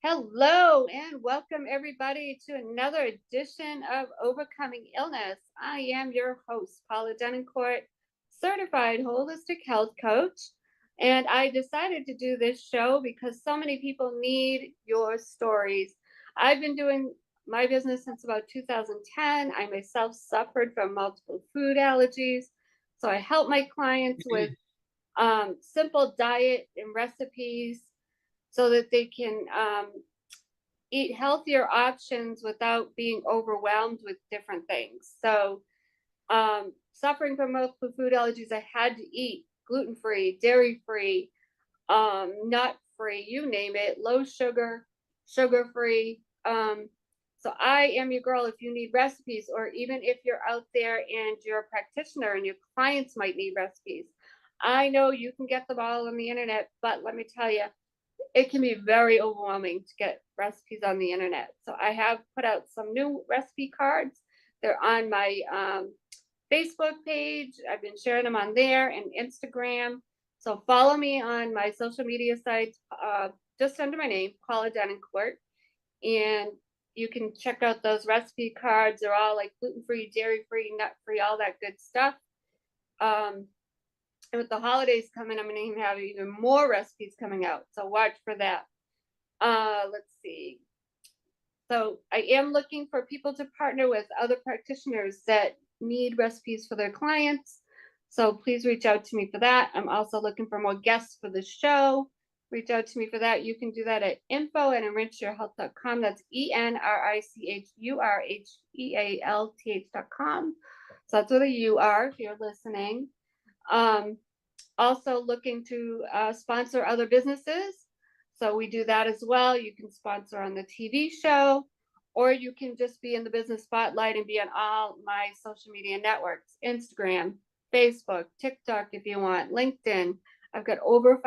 Hello and welcome everybody to another edition of Overcoming Illness. I am your host, Paula Denoncourt, certified holistic health coach. And I decided to do this show because so many people need your stories. I've been doing my business since about 2010. I myself suffered from multiple food allergies. So I help my clients with simple diet and recipes so that they can eat healthier options without being overwhelmed with different things. So, suffering from multiple food allergies, I had to eat gluten free, dairy free, nut free, you name it, low sugar, sugar free. So I am your girl if you need recipes, or even if you're out there and you're a practitioner and your clients might need recipes. I know you can get them all on the internet, but let me tell you, it can be very overwhelming to get recipes on the internet. So I have put out some new recipe cards. They're on my Facebook page. I've been sharing them on there and Instagram. So follow me on my social media sites, just under my name, Paula Denoncourt, and you can check out those recipe cards. They're all like gluten free, dairy free, nut free, all that good stuff. And with the holidays coming, I'm going to even have even more recipes coming out. So watch for that. Let's see. So I am looking for people to partner with other practitioners that need recipes for their clients. So please reach out to me for that. I'm also looking for more guests for the show. Reach out to me for that. You can do that at info@enrichyourhealth.com. That's ENRICHURHEALTH.com. So that's where the U are if you're listening. Also looking to sponsor other businesses. So we do that as well. You can sponsor on the TV show, or you can just be in the business spotlight and be on all my social media networks, Instagram, Facebook, TikTok, if you want, LinkedIn. I've got over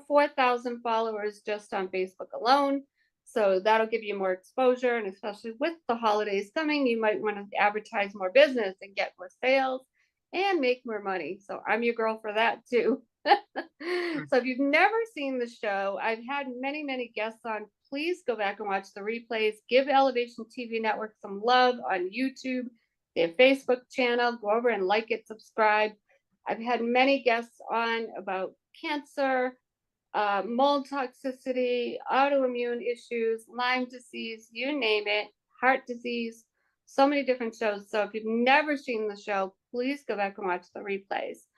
4,000 followers just on Facebook alone. So that'll give you more exposure. And especially with the holidays coming, you might want to advertise more business and get more sales and make more money. So I'm your girl for that too. So if you've never seen the show, I've had many, many guests on. Please go back and watch the replays. Give Elevation TV Network some love on YouTube, their Facebook channel. Go over and like it, subscribe. I've had many guests on about cancer, mold toxicity, autoimmune issues, Lyme disease, you name it, heart disease, so many different shows. So if you've never seen the show, please go back and watch the replays.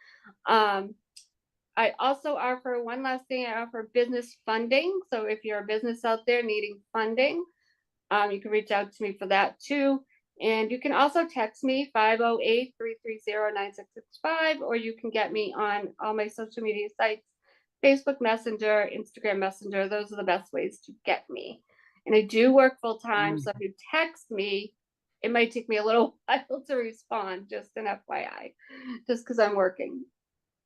I also offer one last thing. I offer business funding. So if you're a business out there needing funding, you can reach out to me for that too. And you can also text me 508-330-9665, or you can get me on all my social media sites, Facebook Messenger, Instagram Messenger. Those are the best ways to get me. And I do work full time. So if you text me, it might take me a little while to respond, just an FYI, just because I'm working.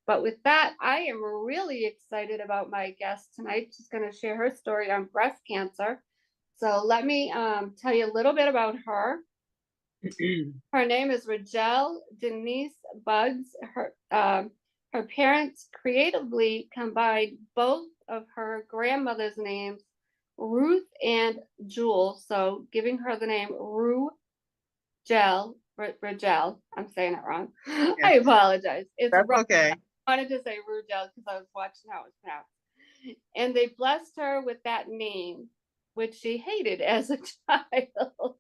But with that, I am really excited about my guest tonight. She's going to share her story on breast cancer. So let me tell you a little bit about her. Her name is Rachel Denise Bugs. Her parents creatively combined both of her grandmother's names, Ruth and Jewel, so giving her the name Rugel. I'm saying it wrong. Yeah. I apologize. It's That's wrong. okay. I wanted to say Rugel because I was watching how it was pronounced. And they blessed her with that name, which she hated as a child.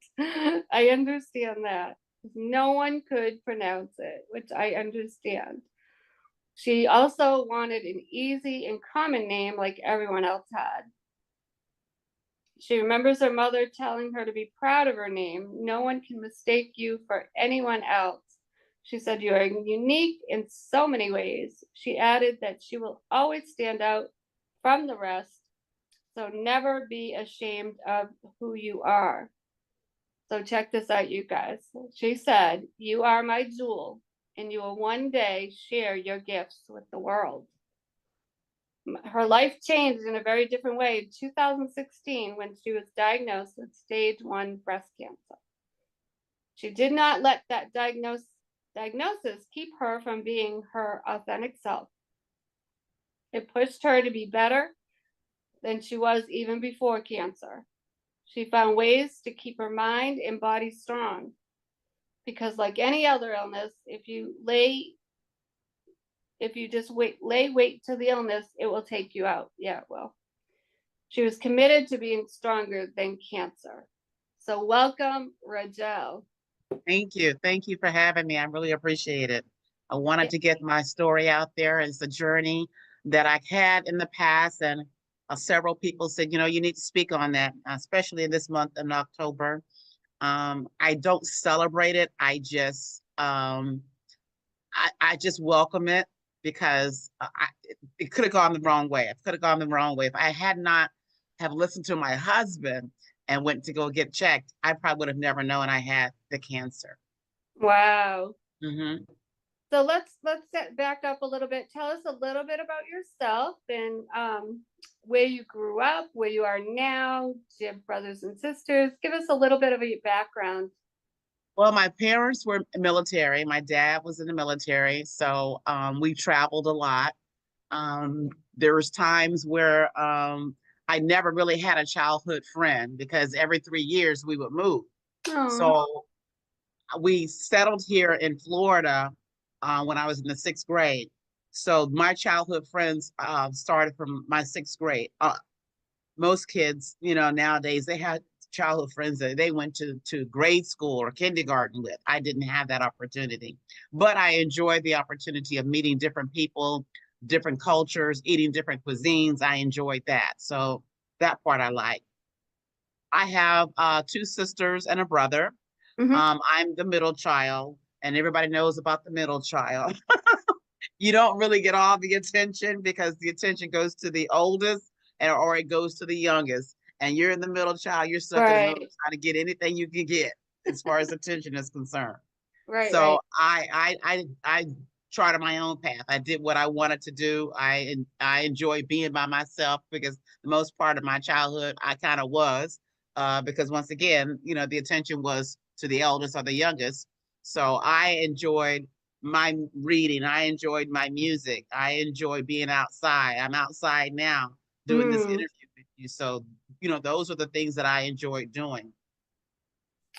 I understand that. No one could pronounce it, which I understand. She also wanted an easy and common name like everyone else had. She remembers her mother telling her to be proud of her name. No one can mistake you for anyone else. She said, you are unique in so many ways. She added that she will always stand out from the rest. So never be ashamed of who you are. So check this out, you guys. She said, you are my jewel, and you will one day share your gifts with the world. Her life changed in a very different way in 2016 when she was diagnosed with stage 1 breast cancer. She did not let that diagnosis keep her from being her authentic self. It pushed her to be better, than she was even before cancer. She found ways to keep her mind and body strong because, like any other illness, if you just lay wait to the illness, it will take you out. Yeah, well, she was committed to being stronger than cancer. So welcome, Rajel. Thank you. Thank you for having me. I really appreciate it. I wanted to get my story out there. It's a journey that I had in the past, and several people said, you need to speak on that, especially in this month in October. I don't celebrate it. I just welcome it because it could have gone the wrong way. It could have gone the wrong way. If I had not have listened to my husband and went to go get checked, I probably would have never known I had the cancer. Wow. Mm-hmm. So let's back up a little bit. Tell us a little bit about yourself and where you grew up, where you are now. Do you have brothers and sisters? Give us a little bit of a background. Well, my parents were military. My dad was in the military, so we traveled a lot. There was times where I never really had a childhood friend because every 3 years we would move. Oh. So we settled here in Florida when I was in the 6th grade. So my childhood friends started from my 6th grade. Most kids, nowadays they had childhood friends that they went to grade school or kindergarten with. I didn't have that opportunity, but I enjoyed the opportunity of meeting different people, different cultures, eating different cuisines. I enjoyed that. So that part I like. I have 2 sisters and a brother. Mm-hmm. I'm the middle child, and everybody knows about the middle child. You don't really get all the attention because the attention goes to the oldest or it goes to the youngest. And you're in the middle child, you're stuck in the middle Right. trying to get anything you can get as far as attention is concerned. Right. So Right. I charted my own path. I did what I wanted to do. I enjoy being by myself because the most part of my childhood I kind of was because once again, the attention was to the eldest or the youngest. So I enjoyed my reading. I enjoyed my music. I enjoy being outside. I'm outside now doing this Mm, interview with you. So, those are the things that I enjoyed doing.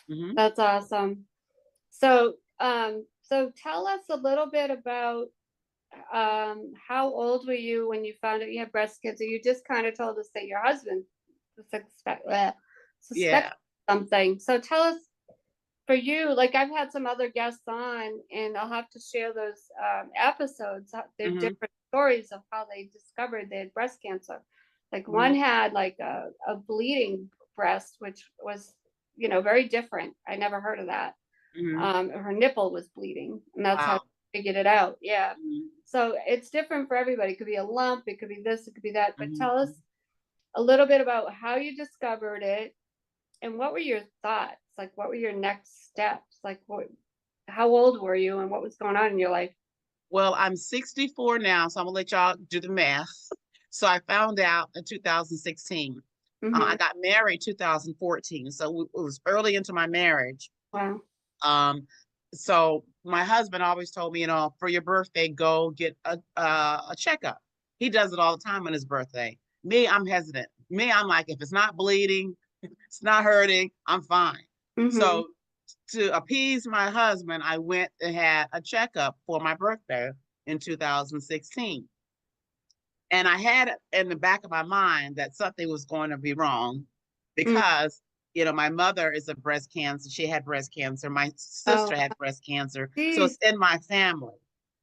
Hmm. that's awesome. So tell us a little bit about how old were you when you found out you had breast cancer? You just kind of told us that your husband suspect Yeah. something. So tell us for you, like I've had some other guests on, and I'll have to share those episodes. They're Hmm. different stories of how they discovered they had breast cancer. Like one Hmm. had like a bleeding breast, which was, very different. I never heard of that. Hmm. Her nipple was bleeding, and that's how Wow. they figured it out. Yeah. Mhm. So it's different for everybody. It could be a lump, it could be this, it could be that. But tell us Mhm. a little bit about how you discovered it and what were your thoughts? Like, what were your next steps? Like, how old were you and what was going on in your life? Well, I'm 64 now, so I'm gonna let y'all do the math. So I found out in 2016. I Mm-hmm. got married 2014, so it was early into my marriage. Wow. Um, so my husband always told me, for your birthday, go get a checkup. He does it all the time on his birthday. Me, I'm hesitant. Me, I'm like, if it's not bleeding, it's not hurting, I'm fine. Mm-hmm. So to appease my husband, I went and had a checkup for my birthday in 2016. And I had in the back of my mind that something was going to be wrong Mm. because, my mother is a breast cancer. She had breast cancer. My Oh, sister had breast cancer. So geez. it's in my family,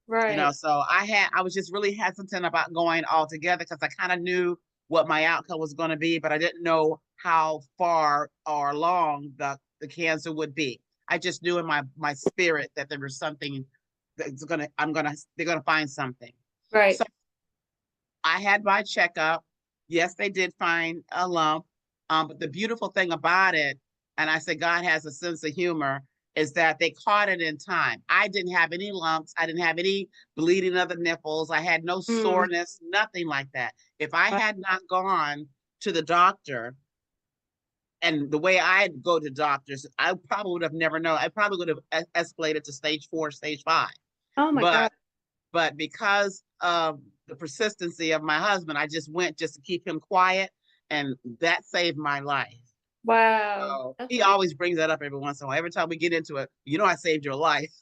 Right. so I was just really hesitant about going all together because I kind of knew what my outcome was going to be, but I didn't know how far or long the cancer would be. I just knew in my spirit that there was something they're gonna find something. Right. So I had my checkup. Yes, they did find a lump. But the beautiful thing about it, and I say God has a sense of humor, is that they caught it in time. I didn't have any lumps. I didn't have any bleeding of the nipples. I had no Mm. soreness, nothing like that. If I had not gone to the doctor, and the way I go to doctors, I probably would have never known. I probably would have escalated to stage 4, stage 5. Oh my God. But because of the persistency of my husband. I just went just to keep him quiet, and that saved my life. Wow. So That's he always brings that up every once in a while. Every time we get into it, I saved your life.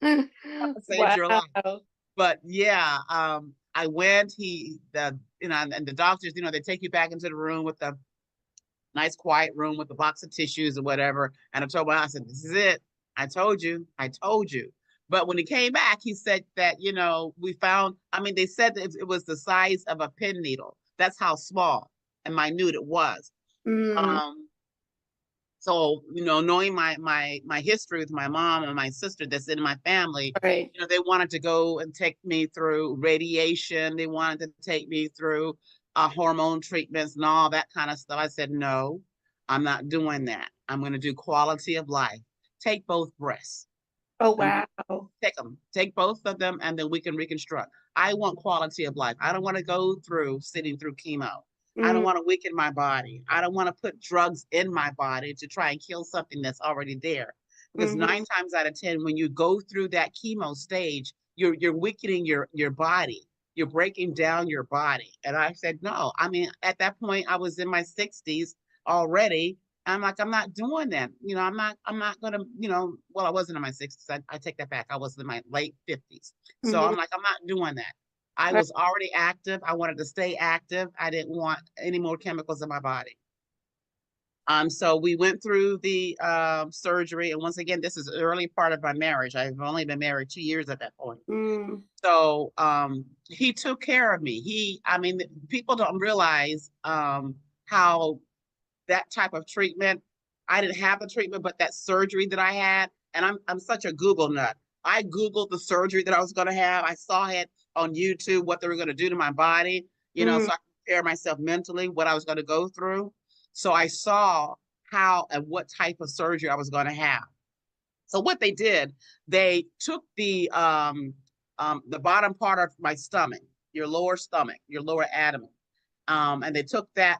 amazing. I saved your life. Wow. But yeah, I went. And the doctors, they take you back into the room with the nice quiet room with a box of tissues or whatever. And I told him, I said, "This is it. I told you. I told you." But when he came back, he said that, we found, they said that it was the size of a pin needle. That's how small and minute it was. Mm, So, knowing my history with my mom and my sister that's in my family, right. they wanted to go and take me through radiation. They wanted to take me through hormone treatments and all that kind of stuff. I said, no, I'm not doing that. I'm going to do quality of life. Take both breasts. Oh, And wow. take both of them, and then we can reconstruct. I want quality of life. I don't want to go through sitting through chemo. I don't Mm, want to weaken my body. I don't want to put drugs in my body to try and kill something that's already there. Because mhm, 9 times out of 10, when you go through that chemo stage, you're weakening your body. You're breaking down your body. And I said, no. At that point, I was in my 60s already. I'm like, I'm not doing that. I'm not gonna, well, I wasn't in my 60s. I take that back. I was in my late 50s. So mhm. I'm like, I'm not doing that. I Right. was already active. I wanted to stay active. I didn't want any more chemicals in my body. So we went through the surgery, and once again, this is the early part of my marriage. I've only been married 2 years at that point. Mm, So he took care of me. People don't realize how that type of treatment. I didn't have the treatment, but that surgery that I had, and I'm such a Google nut. I Googled the surgery that I was going to have. I saw it on YouTube, what they were going to do to my body, mm, so I could prepare myself mentally, what I was going to go through. So I saw how and what type of surgery I was going to have. So what they did, they took the bottom part of my stomach, your lower stomach, your lower abdomen, and they took that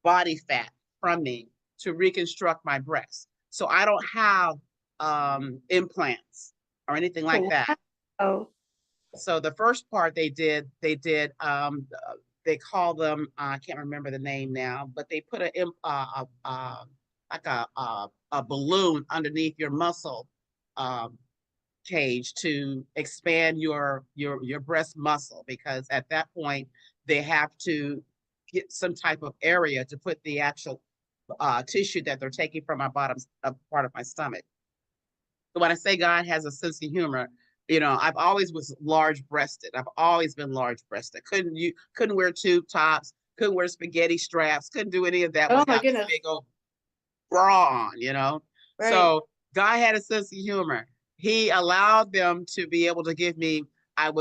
body fat from me to reconstruct my breast. So I don't have implants or anything like oh, that. wow. So the first part they call them, I can't remember the name now, but they put like a balloon underneath your muscle cage to expand your breast muscle, because at that point they have to get some type of area to put the actual tissue that they're taking from my bottom part of my stomach. So when I say God has a sense of humor, I've always was large breasted. I've always been large breasted. Couldn't wear tube tops, couldn't wear spaghetti straps, couldn't do any of that Oh my without this goodness. big old bra on. Right. So God had a sense of humor. He allowed them to be able to give me, I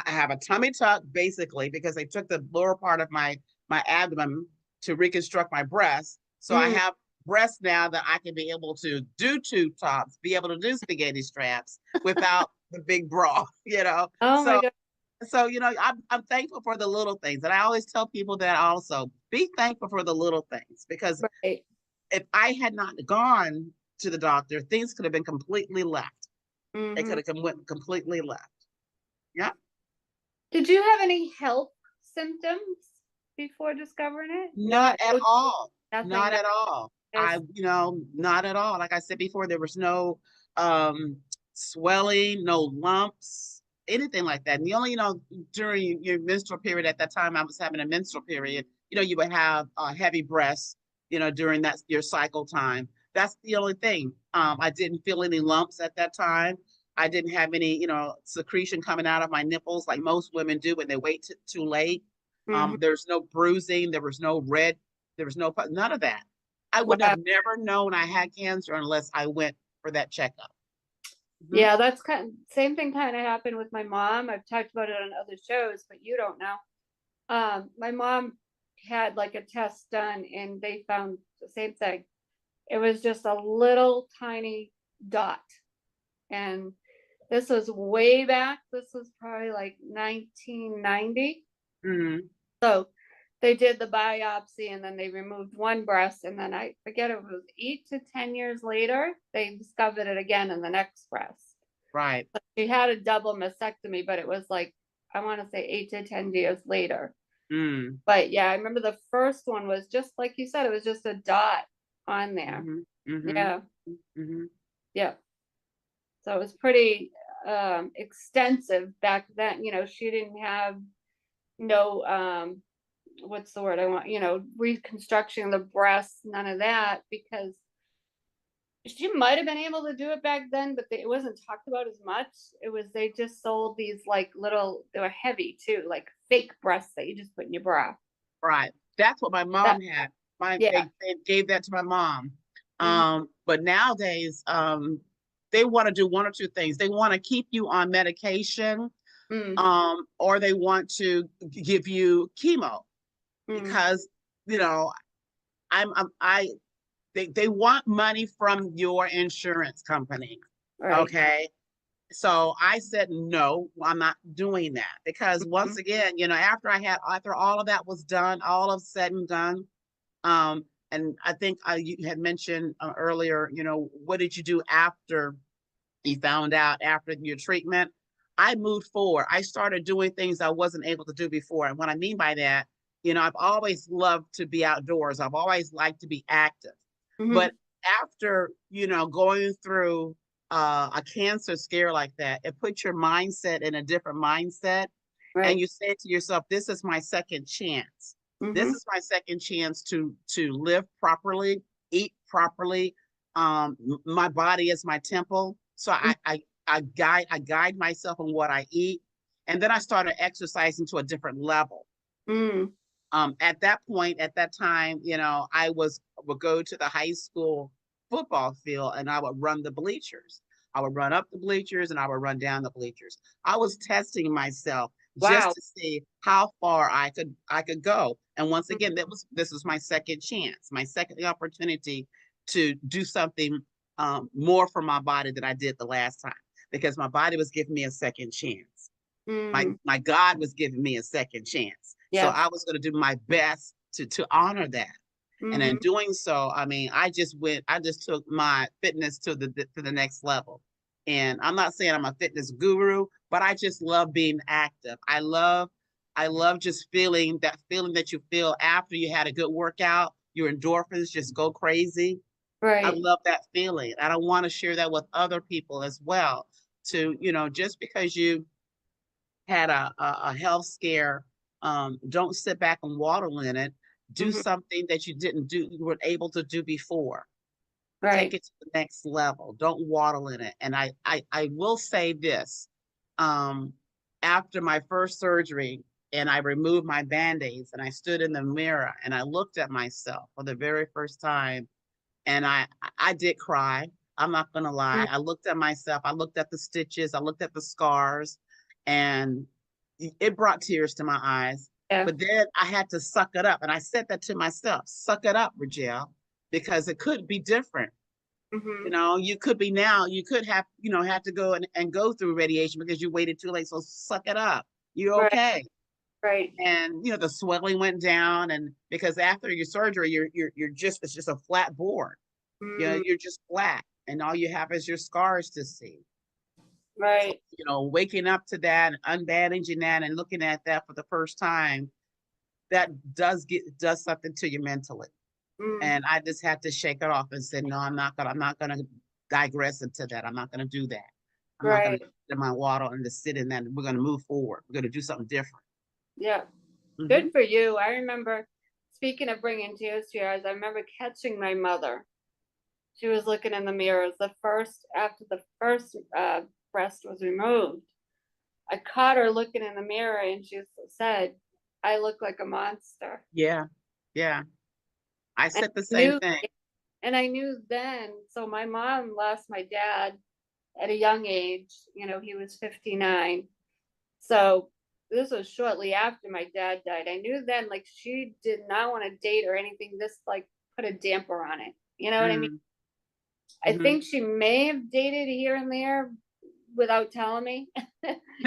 have a tummy tuck basically because they took the lower part of my abdomen to reconstruct my breast. So I Mm. have breasts now that I can be able to do tube tops, be able to do spaghetti straps without the big bra, Oh my So God. I'm thankful for the little things. And I always tell people that also be thankful for the little things, because Right. if I had not gone to the doctor, things could have been completely left. It Hmm. could have went completely left. Yeah. Did you have any health symptoms before discovering it? Not at all. Nothing. Not Nothing. at all. Not at all. Like I said before, there was no swelling, no lumps, anything like that. And the only, during your menstrual period, at that time I was having a menstrual period, you would have heavy breasts, during that your cycle time. That's the only thing. I didn't feel any lumps at that time. I didn't have any, secretion coming out of my nipples like most women do when they wait too late. Hmm. There's no bruising. There was no red. There was none of that. I would Wow. have never known I had cancer unless I went for that checkup. Mhm. Yeah, that's same thing kind of happened with my mom. I've talked about it on other shows, but you don't know. My mom had like a test done and they found the same thing. It was just a little tiny dot. And this was way back. This was probably like 1990. Mhm. So they did the biopsy and then they removed one breast. And then I forget, it was 8 to 10 years later, they discovered it again in the next breast. Right. She had a double mastectomy, but it was like, I want to say 8 to 10 years later. Mm. But yeah, I remember the first one was just like you said, it was just a dot on there. Mm-hmm. Mm-hmm. Yeah. Mm-hmm. Yeah. So it was pretty extensive back then. She didn't have no what's the word I want, reconstruction of the breasts, none of that, because she might have been able to do it back then, but it wasn't talked about as much. They just sold these like little, they were heavy too, like fake breasts that you just put in your bra. Right. That's what my mom That, had. My yeah. they gave that to my mom. Mhm. But nowadays, they want to do one or two things. They want to keep you on medication, Mm, or they want to give you chemo mm, because, you know, I they want money from your insurance company. right. Okay. So I said, no, I'm not doing that because once Mhm. again, after all of that was done, all of said and done, um, and I think you had mentioned earlier, what did you do after you found out after your treatment? I moved forward. I started doing things I wasn't able to do before. And what I mean by that, I've always loved to be outdoors. I've always liked to be active. Mhm. But after, going through a cancer scare like that, it puts your mindset in a different mindset. And Right. you say to yourself, this is my second chance. This Mhm. is my second chance to live properly, eat properly. My body is my temple. So Mm, I guide myself on what I eat. And then I started exercising to a different level. mm, At that point, at that time, I would go to the high school football field and I would run the bleachers. I would run up the bleachers and I would run down the bleachers. I was testing myself just wow. to see how far I could go. And once Mhm. again, this was my second chance, my second opportunity to do something more for my body than I did the last time because my body was giving me a second chance. My Mm, my God was giving me a second chance. So yes. I was going to do my best to honor that. And in Mhm. doing so, I mean, I just took my fitness to the next level. And I'm not saying I'm a fitness guru, but I just love being active. I love just feeling that you feel after you had a good workout, your endorphins just go crazy. I Right. love that feeling. And I want to share that with other people as well. Just because you had a health scare, don't sit back and waddle in it. Do Mhm. something that you weren't able to do before. Take Right. it to the next level. Don't waddle in it. And I will say this. Um, After my first surgery and I removed my band-aids and I stood in the mirror and I looked at myself for the very first time and I did cry. I'm not gonna Mm, lie. I looked at myself, I looked at the stitches, I looked at the scars, and it brought tears to my eyes. yeah. But then I had to suck it up. And I said that to myself, suck it up, Rigel, because it could be different. Mhm. You could be now, you could have to go and go through radiation because you waited too late. So suck it up. You're Right. okay. Right. And the swelling went down, and because after your surgery, it's just a flat board. Mm, You're just flat, and all you have is your scars to see. So, right. waking up to that, unbandaging that, and looking at that for the first time, that does something to you mentally. Mm, And I just had to shake it off and say, no, I'm not gonna digress into that. I'm not gonna do that. I'm not gonna right. sit in my water and just sit in that. We're gonna move forward. We're gonna do something different. Yeah. Hmm. Good for you. I remember, speaking of bringing tears to your eyes, I remember catching my mother. She was looking in the mirrors after the first breast was removed. I caught her looking in the mirror and she said, I look like a monster. Yeah, yeah. I And said the I same knew, thing. and I knew then, so my mom lost my dad at a young age. He was 59. So this was shortly after my dad died. I knew then, like, she did not want to date or anything. This, like, put a damper on it. You know what I mean? Mm, I hmm. think she may have dated here and there without telling me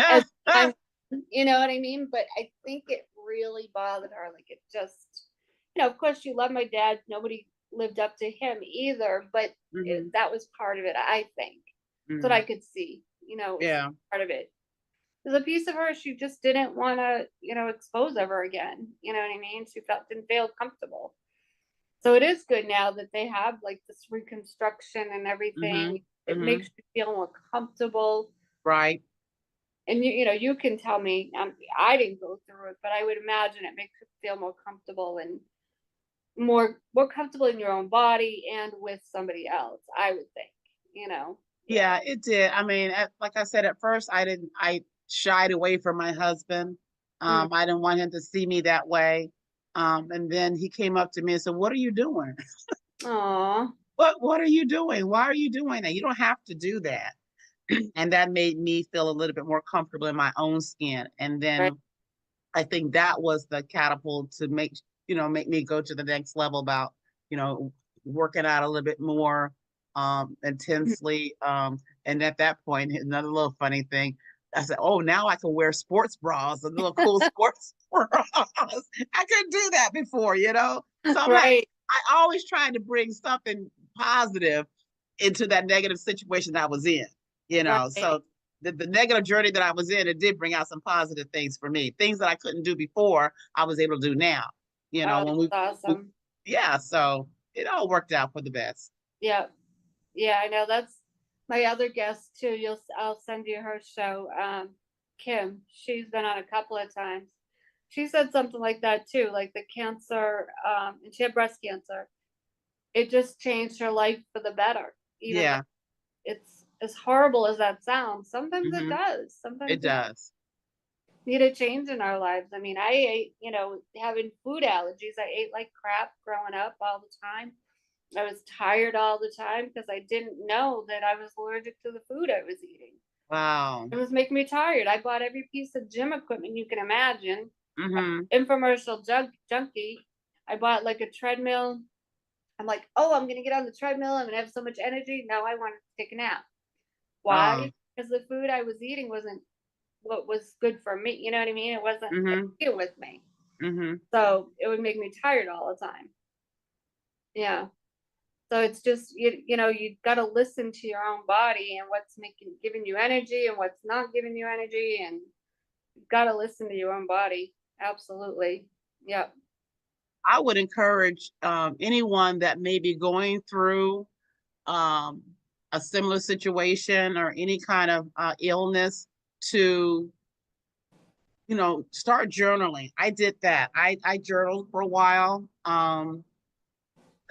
as time, you know what I mean? But I think it really bothered her. Like, it just, of course, she loved my dad. Nobody lived up to him either, but Hmm. that was part of it, I think. That's what I Hmm. could see. Yeah. part of it. There's a piece of her she just didn't want to, expose ever again. You know what I mean? She didn't feel comfortable. So it is good now that they have like this reconstruction and everything. It makes you feel more comfortable. Right. And you can tell me, I didn't go through it, but I would imagine it makes you feel more comfortable and more comfortable in your own body and with somebody else, I would think. Yeah, it did. I mean, like I said, at first I shied away from my husband. Mm. I didn't want him to see me that way. And then he came up to me and said, "What are you doing? Aw. What are you doing? Why are you doing that? You don't have to do that." And that made me feel a little bit more comfortable in my own skin. And Right. then I think that was the catapult to make me go to the next level about, you know, working out a little bit more intensely. And at that point, another little funny thing, I said, "Oh, now I can wear sports bras, a little cool sports bras." I couldn't do that before, you know? So I'm like, Right. I always tried to bring something positive into that negative situation that I was in, you know? Right. So the negative journey that I was in, it did bring out some positive things for me. Things that I couldn't do before, I was able to do now. You know, Oh, when that's awesome. yeah, so it all worked out for the best. Yeah. Yeah, I know that's my other guest too. I'll send you her show. Kim, she's been on a couple of times. She said something like that too, like the cancer, and she had breast cancer. It just changed her life for the better. Even though Yeah, it's as horrible as that sounds, sometimes it hmm does. it Sometimes we does. need a change in our lives. I mean, I ate, having food allergies. I ate like crap growing up all the time. I was tired all the time because I didn't know that I was allergic to the food I was eating. Wow. It was making me tired. I bought every piece of gym equipment you can imagine. hmm Infomercial junkie. I bought like a treadmill. I'm like, oh, I'm gonna get on the treadmill. I'm gonna have so much energy. Now I want to take a nap. Why? Um, Because the food I was eating wasn't what was good for me. You know what I mean? It wasn't hmm it with me. hmm So it would make me tired all the time. Yeah. So it's just you got to listen to your own body and what's giving you energy and what's not giving you energy, and you've got to listen to your own body. Absolutely. Yep. I would encourage anyone that may be going through um, a similar situation or any kind of illness to start journaling. I did that. I journaled for a while.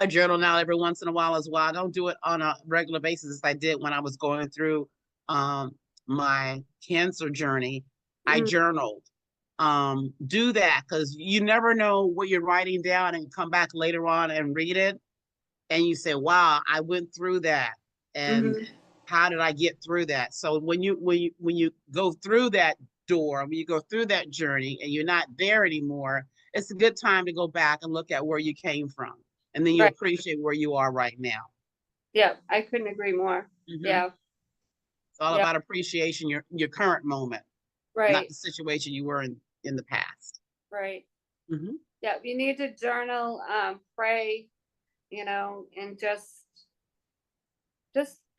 I journal now every once in a while as well. I don't do it on a regular basis as I did when I was going through um, my cancer journey. I Mm, journaled. Do that because you never know what you're writing down and come back later on and read it and you say, "Wow, I went through that." And mhm. how did I get through that? So when you go through that door, when you go through that journey and you're not there anymore, it's a good time to go back and look at where you came from. And then you Right. appreciate where you are right now. Yeah. I couldn't agree more. Hmm. Yeah. It's all Yeah. about appreciation your current moment, not Right. the situation you were in the past. Right. Hmm. Yeah. You need to journal, pray, and just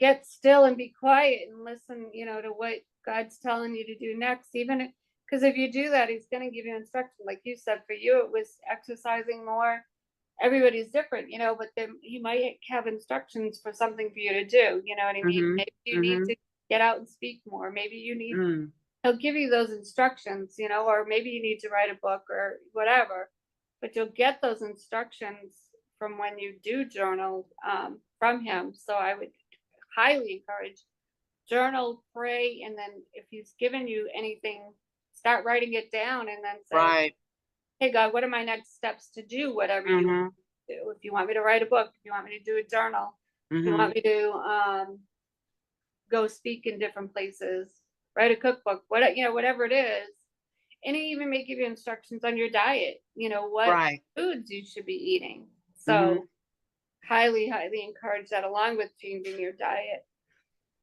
get still and be quiet and listen, to what God's telling you to do next. Even because if you do that, He's going to give you instruction. Like you said, for you, it was exercising more. Everybody's different, but then He might have instructions for something for you to do. You know what I mean? Hmm. Maybe you need Hmm. to get out and speak more. Maybe you need, Mm. He'll give you those instructions, or maybe you need to write a book or whatever. But you'll get those instructions from when you do journal, from Him. So I would highly encourage journal, pray, and then if He's given you anything, start writing it down and then say, Right. hey, God, what are my next steps to do whatever you Hmm. do? If you want me to write a book, if you want me to do a journal, if you Hmm. want me to go speak in different places, write a cookbook, whatever it is. And He even may give you instructions on your diet, what Right. foods you should be eating. Hmm. So highly, highly encourage that along with changing your diet.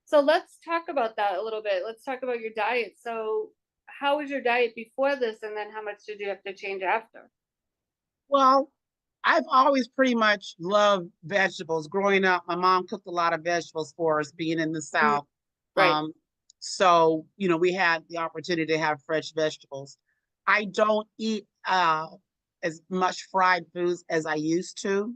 So let's talk about that a little bit. Let's talk about your diet. So how was your diet before this, and then how much did you have to change after? Well, I've always pretty much loved vegetables. Growing up, my mom cooked a lot of vegetables for us, being in the Mm, South. right. Um, So, we had the opportunity to have fresh vegetables. I don't eat as much fried foods as I used to.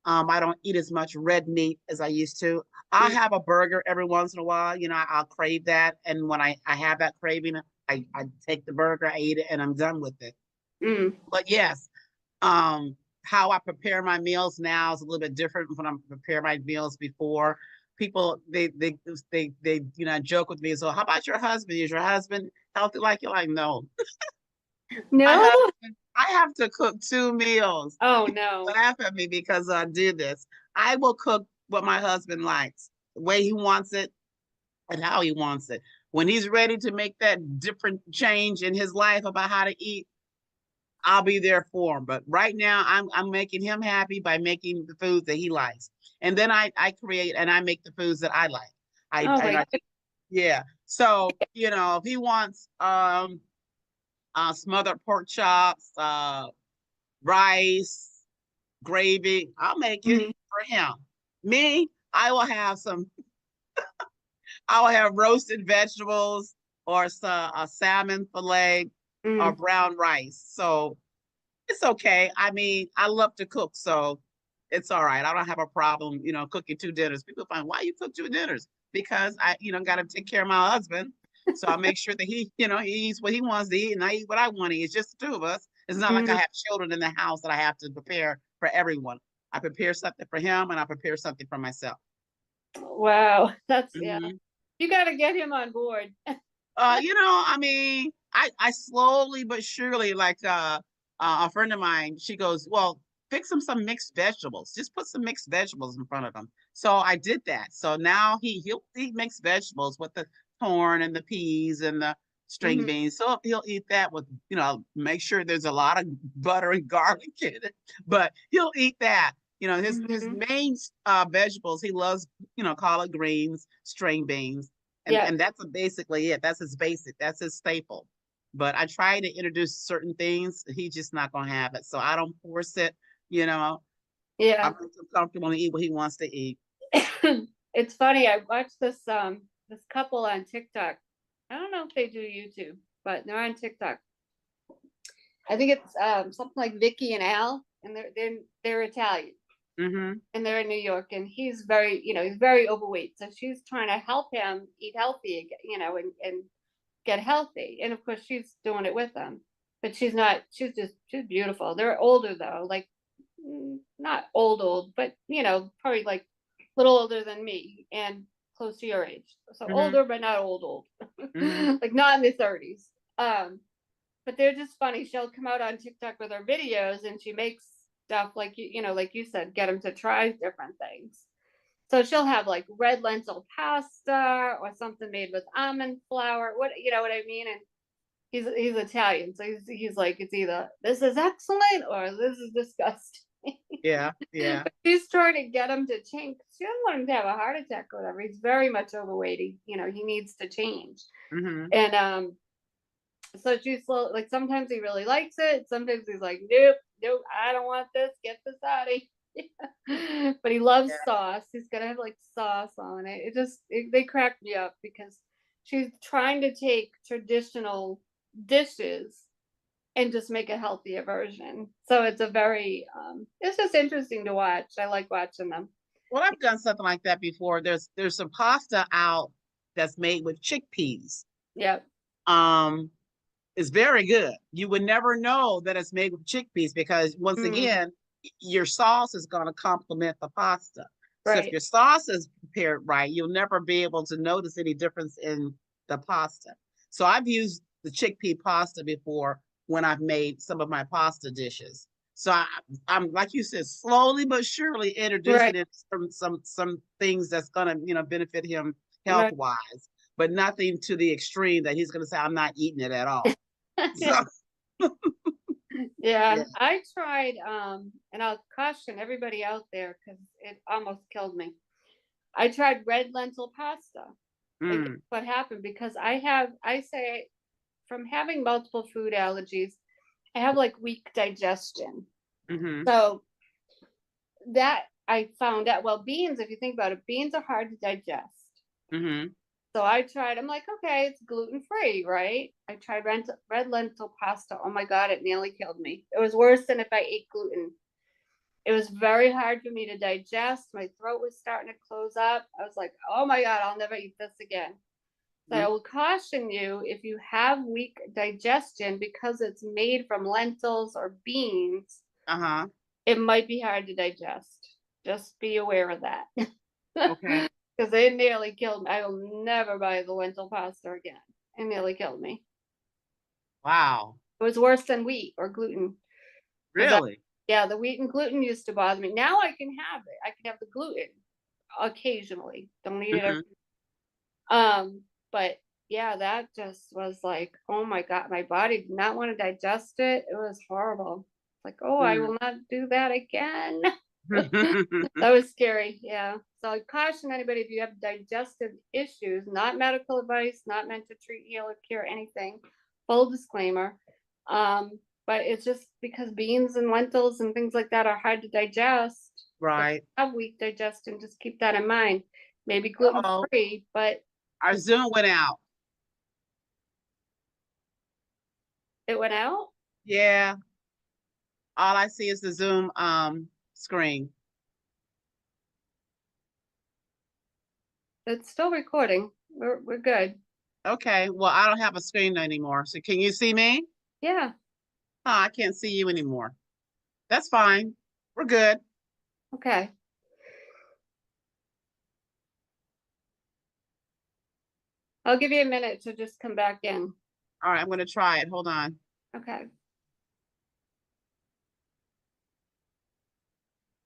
I don't eat as much red meat as I used to. I'll Mm, have a burger every once in a while. I'll crave that. And when I have that craving, I take the burger, I eat it, and I'm done with it. mm. But yes, um, how I prepare my meals now is a little bit different from when I prepare my meals before. People they joke with me. So how about your husband? Is your husband healthy like you? Like, no. My No? husband, I have to cook 2 meals. Oh, no. Laugh at me because I do this. I will cook what my husband likes, the way he wants it and how he wants it. When he's ready to make that different change in his life about how to eat, I'll be there for him. But right now, I'm making him happy by making the foods that he likes, and then I create and I make the foods that I like. I, Oh, I, my I God. yeah. So if he wants smothered pork chops, rice, gravy, I'll make it Mhm, for him. Me, I will have some. I will have roasted vegetables or some a salmon fillet or mm, brown rice. So it's okay. I mean, I love to cook, so it's all right. I don't have a problem, cooking 2 dinners. People find, why you cook 2 dinners? Because I, got to take care of my husband. So I make sure that he eats what he wants to eat and I eat what I want to eat. It's just the two of us. It's not like I mm. have children in the house that I have to prepare for everyone. I prepare something for him and I prepare something for myself. Wow. Yeah. Hmm. You got to get him on board. I mean, I slowly but surely, like a friend of mine, she goes, well, fix him some mixed vegetables. Just put some mixed vegetables in front of him. So I did that. So now he'll eat mixed vegetables with the corn and the peas and the string Mhm, beans. So he'll eat that with, make sure there's a lot of butter and garlic in it. But he'll eat that. His mhm. main vegetables, he loves, collard greens, string beans, and Yeah. and that's basically it. That's his basic. That's his staple. But I try to introduce certain things. He's just not gonna have it, so I don't force it. You know, I Yeah. make him comfortable to eat what he wants to eat. It's funny. I watched this couple on TikTok. I don't know if they do YouTube, but they're on TikTok. I think it's something like Vicky and Al, and they're Italian, Mm-hmm. and they're in New York, and he's very overweight. So she's trying to help him eat healthy, and get healthy. And of course, she's doing it with him, but she's not. She's beautiful. They're older though, like not old, but probably like a little older than me and close to your age. So Mm-hmm. older, but not old, Mm-hmm. like not in the 30s. Um, but they're just funny. She'll come out on TikTok with her videos, and she makes stuff like like you said, get them to try different things. So she'll have like red lentil pasta or something made with almond flour. What you know what I mean? And he's Italian, so he's like it's either this is excellent or this is disgusting. Yeah. Yeah. She's trying to get him to change. She doesn't want him to have a heart attack or whatever. He's very much overweight. He needs to change. Mm-hmm. And so she's slow. Like sometimes he really likes it. Sometimes he's like, nope, nope, I don't want this. Get this out of here. But he loves Yeah. sauce. He's gonna have like sauce on it. They crack me up because she's trying to take traditional dishes and just make a healthier version. So it's just interesting to watch. I like watching them. Well, I've done something like that before. There's some pasta out that's made with chickpeas. Yep. Um, it's very good. You would never know that it's made with chickpeas because once Mm, again, your sauce is going to complement the pasta. So if right. your sauce is prepared right, you'll never be able to notice any difference in the pasta. So I've used the chickpea pasta before when I've made some of my pasta dishes. So I'm like you said, slowly but surely Right. introducing it some things that's gonna benefit him health Right. wise, but nothing to the extreme that he's gonna say I'm not eating it at all. So Yeah, yeah. I tried, and I'll caution everybody out there because it almost killed me. I tried red lentil pasta. And guess Mm, what happened? Because I say from having multiple food allergies, I have like weak digestion. mm-hmm, So that I found out, well, beans, if you think about it, beans are hard to digest. mm-hmm. So I tried, I'm like, okay, it's gluten-free, right? I tried red lentil pasta. Oh my God, it nearly killed me. It was worse than if I ate gluten. It was very hard for me to digest. My throat was starting to close up. I was like, oh my God, I'll never eat this again. So I Mhm. will caution you, if you have weak digestion because it's made from lentils or beans, Uh-huh. it might be hard to digest. Just be aware of that. Okay. Because it nearly killed me. I will never buy the lentil pasta again. It nearly killed me. Wow. It was worse than wheat or gluten. Because Really? yeah, the wheat and gluten used to bother me. Now I can have it. I can have the gluten occasionally. Don't eat it every. Hmm. But yeah, that just was like, oh my God, my body did not want to digest it. It was horrible. Like, oh, I will not do that again. That was scary. Yeah. So I caution anybody, if you have digestive issues, not medical advice, not meant to treat, heal, or cure anything. Full disclaimer. But it's just because beans and lentils and things like that are hard to digest. If Right. you have weak digestion, just keep that in mind. Maybe gluten Uh-oh. free, but Our Zoom went out. it went out. Yeah. All I see is the Zoom screen. It's still recording. We're good. Okay. Well, I don't have a screen anymore. So can you see me? Yeah. Oh, I can't see you anymore. That's fine. We're good. Okay. I'll give you a minute to just come back in. All right, I'm gonna try it. Hold on. Okay.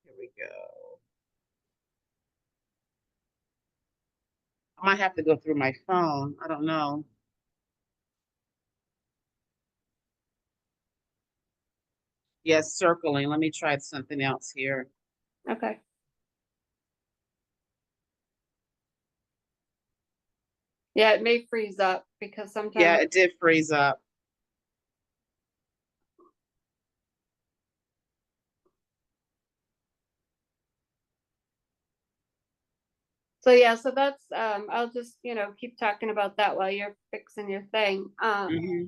Here we go. I might have to go through my phone. I don't know. Yes, circling. Let me try something else here. Okay. Yeah, it may freeze up because Yeah, sometimes. it did freeze up. So yeah, so that's I'll just, keep talking about that while you're fixing your thing. Hmm.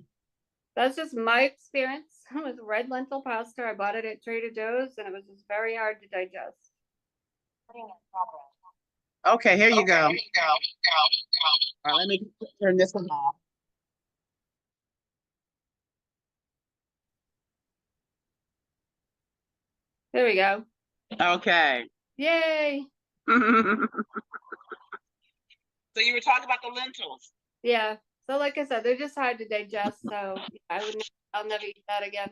That's just my experience with red lentil pasta. I bought it at Trader Joe's and it was just very hard to digest. Okay, here you go. All right, let me turn this one off. There we go. Okay. Yay. So you were talking about the lentils. Yeah. So like I said, they're just hard to digest. So yeah, I'll never eat that again.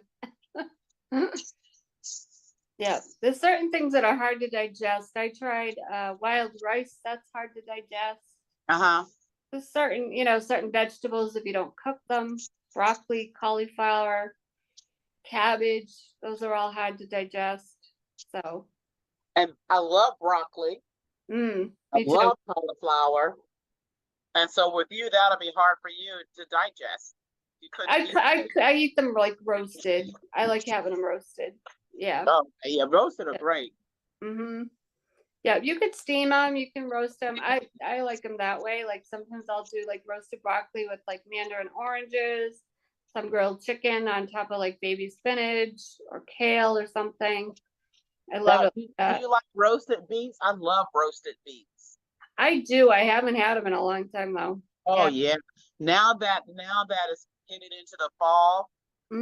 Yeah, there's certain things that are hard to digest. I tried wild rice, that's hard to digest. Uh-huh. There's certain vegetables if you don't cook them, broccoli, cauliflower, cabbage, those are all hard to digest. So, And I love broccoli. I me too. love cauliflower. And so with you, that'll be hard for you to digest. You couldn't eat it. I eat them like roasted. I like having them roasted. Yeah. Oh, yeah, roasted are great. Mm-hmm. Yeah, you could steam them, you can roast them. I like them that way. Like sometimes I'll do like roasted broccoli with like mandarin oranges, some grilled chicken on top of like baby spinach or kale or something. I love Now, it do like do that. you like roasted beets? I love roasted beets. I do. I haven't had them in a long time though. Oh Yeah. yeah. Now that it's getting into the fall,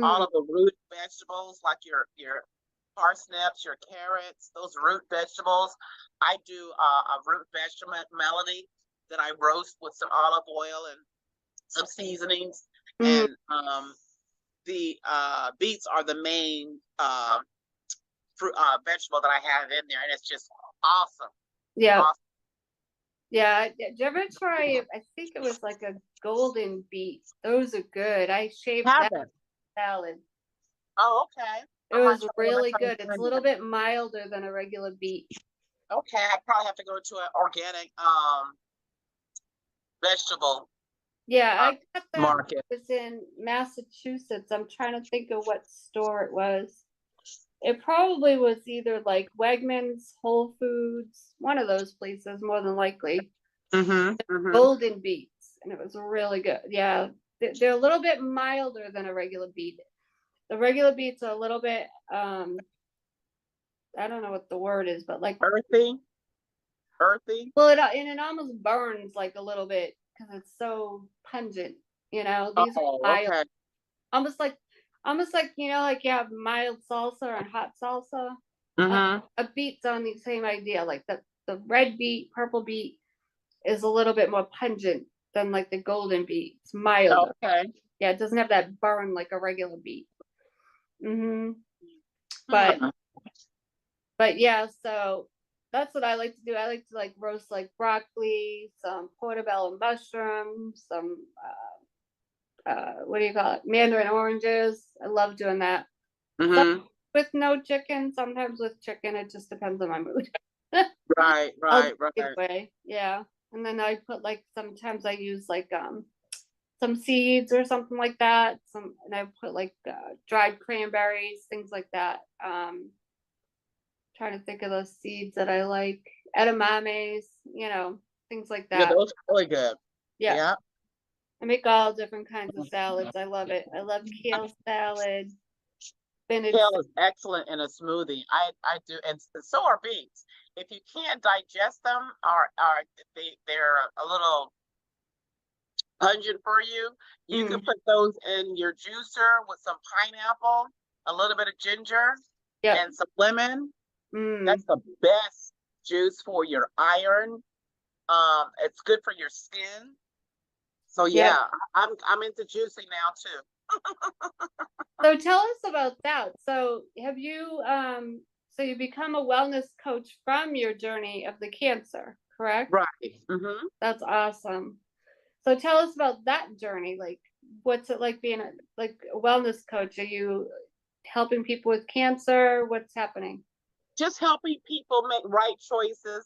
all Mm, of the root vegetables like your parsnips, your carrots, those root vegetables. I do a root vegetable melody that I roast with some olive oil and some seasonings, mm, and the beets are the main fruit vegetable that I have in there, and it's just awesome. yeah. Awesome. Yeah. Did you ever try I think it was like a golden beet. Those are good. I shaved that Haven't. salad. Oh, okay. It I might was try when I really come good. It's a in little there. bit milder than a regular beet. Okay, I probably have to go to an organic vegetable Yeah, uh, I got that when market. I was in Massachusetts. I'm trying to think of what store it was. It probably was either like Wegmans, Whole Foods, one of those places, more than likely. golden beets, and it was really good. Yeah, they're a little bit milder than a regular beet. The regular beets are a little bit, I don't know what the word is, but like Earthy. Earthy. well, it almost burns like a little bit because it's so pungent. You know, these are Oh, mild, okay. almost like you know, like you have mild salsa and hot salsa. A beet's on the same idea. Like the red beet, purple beet is a little bit more pungent than like the golden beet. It's milder. Okay. Yeah, it doesn't have that burn like a regular beet. Mm-hmm. But Hmm. but yeah, so that's what I like to do. I like to like roast like broccoli, some portobello mushrooms, some what do you call it? Mandarin oranges. I love doing that. Some Hmm. with no chicken, sometimes with chicken. It just depends on my mood. Right, I'll do right, it either right. way. Yeah. And then I put like sometimes I use like some seeds or something like that. Some and I put like dried cranberries, things like that. Trying to think of those seeds that I like, edamames, you know, things like Yeah, that. those are really good. Yeah, Yeah. I make all different kinds of salads. I love it. I love kale salad, spinach. Kale is excellent in a smoothie. I do, and so are beets. If you can't digest them, or they're a little pungent for you, you can Mm, put those in your juicer with some pineapple, a little bit of ginger, yep. and some lemon. Mm, That's the best juice for your iron. It's good for your skin. So yep. yeah, I'm into juicing now too. So tell us about that. So have you so you become a wellness coach from your journey of the cancer, correct? Right. Hmm. That's awesome. So tell us about that journey. Like what's it like being a wellness coach? Are you helping people with cancer? What's happening? Just helping people make right choices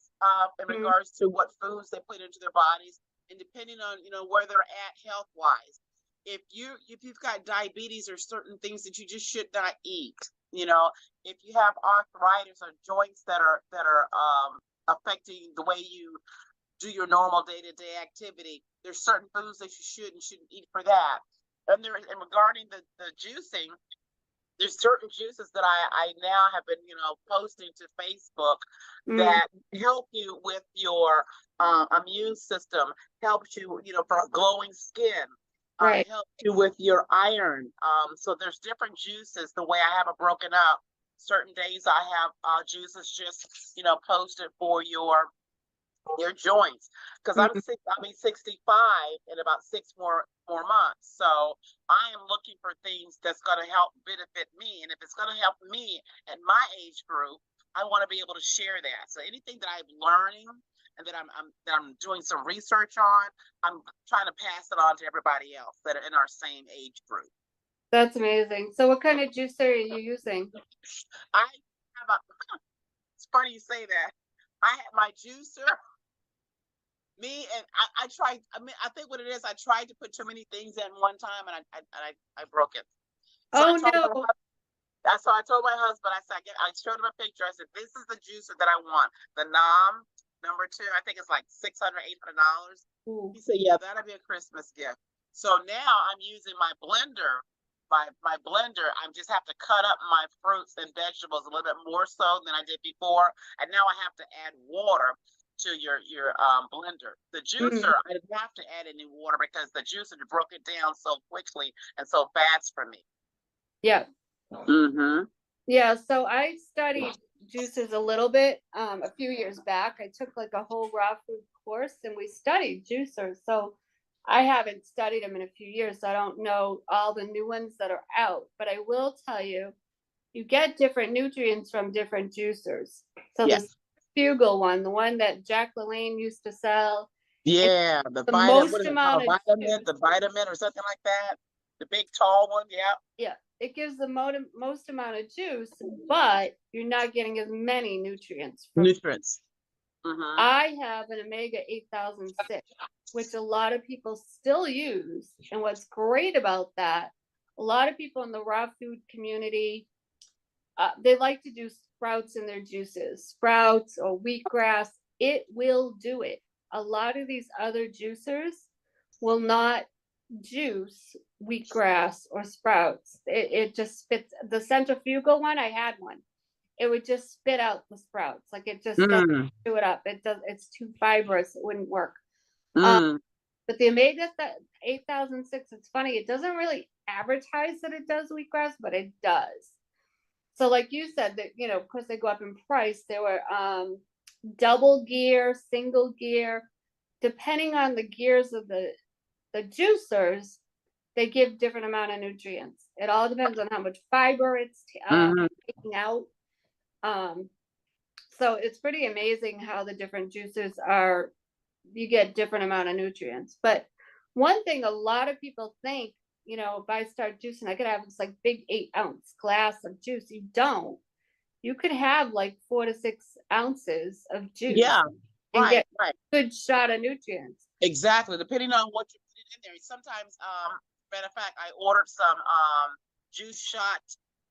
in Mm, regards to what foods they put into their bodies, and depending on where they're at health wise. If you've got diabetes, there's certain things that you just should not eat. If you have arthritis or joints that are affecting the way you do your normal day-to-day activity, there's certain foods that you should and shouldn't eat for that. And regarding the juicing, there's certain juices that I now have been, posting to Facebook mm, that help you with your immune system, helps you, for glowing skin, right. helps you with your iron. So there's different juices. The way I have it broken up, certain days I have juices just, posted for your joints, because Mm, I'll be 65 in about six more months. So I am looking for things that's going to help benefit me, and if it's going to help me and my age group, I want to be able to share that. So anything that I'm learning and that I'm doing some research on, I'm trying to pass it on to everybody else that are in our same age group. that's amazing. So what kind of juicer are you using? I have a it's funny you say that. I have my juicer. Me and I tried. I mean, I think what it is, I tried to put too many things in one time, and I broke it. So I Oh told my no. so I told my husband. I said, I showed him a picture. I said, this is the juicer that I want. The Nom #2. I think it's like $600, $800. Ooh, He said, yeah, that'll be a Christmas gift. So now I'm using my blender. My blender, I just have to cut up my fruits and vegetables a little bit more so than I did before, and now I have to add water to your blender. The mm, juicer, I didn't have to add any water because the juicer broke it down so quickly and so fast for me. yeah. Mm-hmm. Yeah, so I studied juices a little bit a few years back. I took like a whole raw food course and we studied juicers. So I haven't studied them in a few years, so I don't know all the new ones that are out. But I will tell you, you get different nutrients from different juicers. So this Yes. Fugal one, the one that Jack LaLanne used to sell, and Yeah, the the vitamin, what most is it amount called? of Vitamin, juice. the vitamin or something like that. The big tall one, yeah. Yeah, it gives the most amount of juice, but you're not getting as many nutrients from. Nutrients. Mm-hmm. I have an omega 8006, which a lot of people still use. And what's great about that, a lot of people in the raw food community, they like to do sprouts in their juices, sprouts or wheatgrass. It will do it. a lot of these other juicers will not juice wheatgrass or sprouts. It just spits the centrifugal one. I had one. It would just spit out the sprouts. Like it just doesn't Mm, chew it up. It's too fibrous. It wouldn't work. mm, But the Omega that 8006, it's funny, it doesn't really advertise that it does wheatgrass, but it does. So like you said, that of course they go up in price. There were double gear, single gear, depending on the gears of the juicers, they give different amount of nutrients. It all depends on how much fiber it's mhm. taking out. So it's pretty amazing how the different juicers are, you get different amount of nutrients. But one thing a lot of people think, if I start juicing, I could have this like big 8-ounce glass of juice. You don't. You could have like 4 to 6 ounces of juice Yeah, and right, get right. a good shot of nutrients. Exactly. Depending on what you put in there. Sometimes, matter of fact, I ordered some juice shot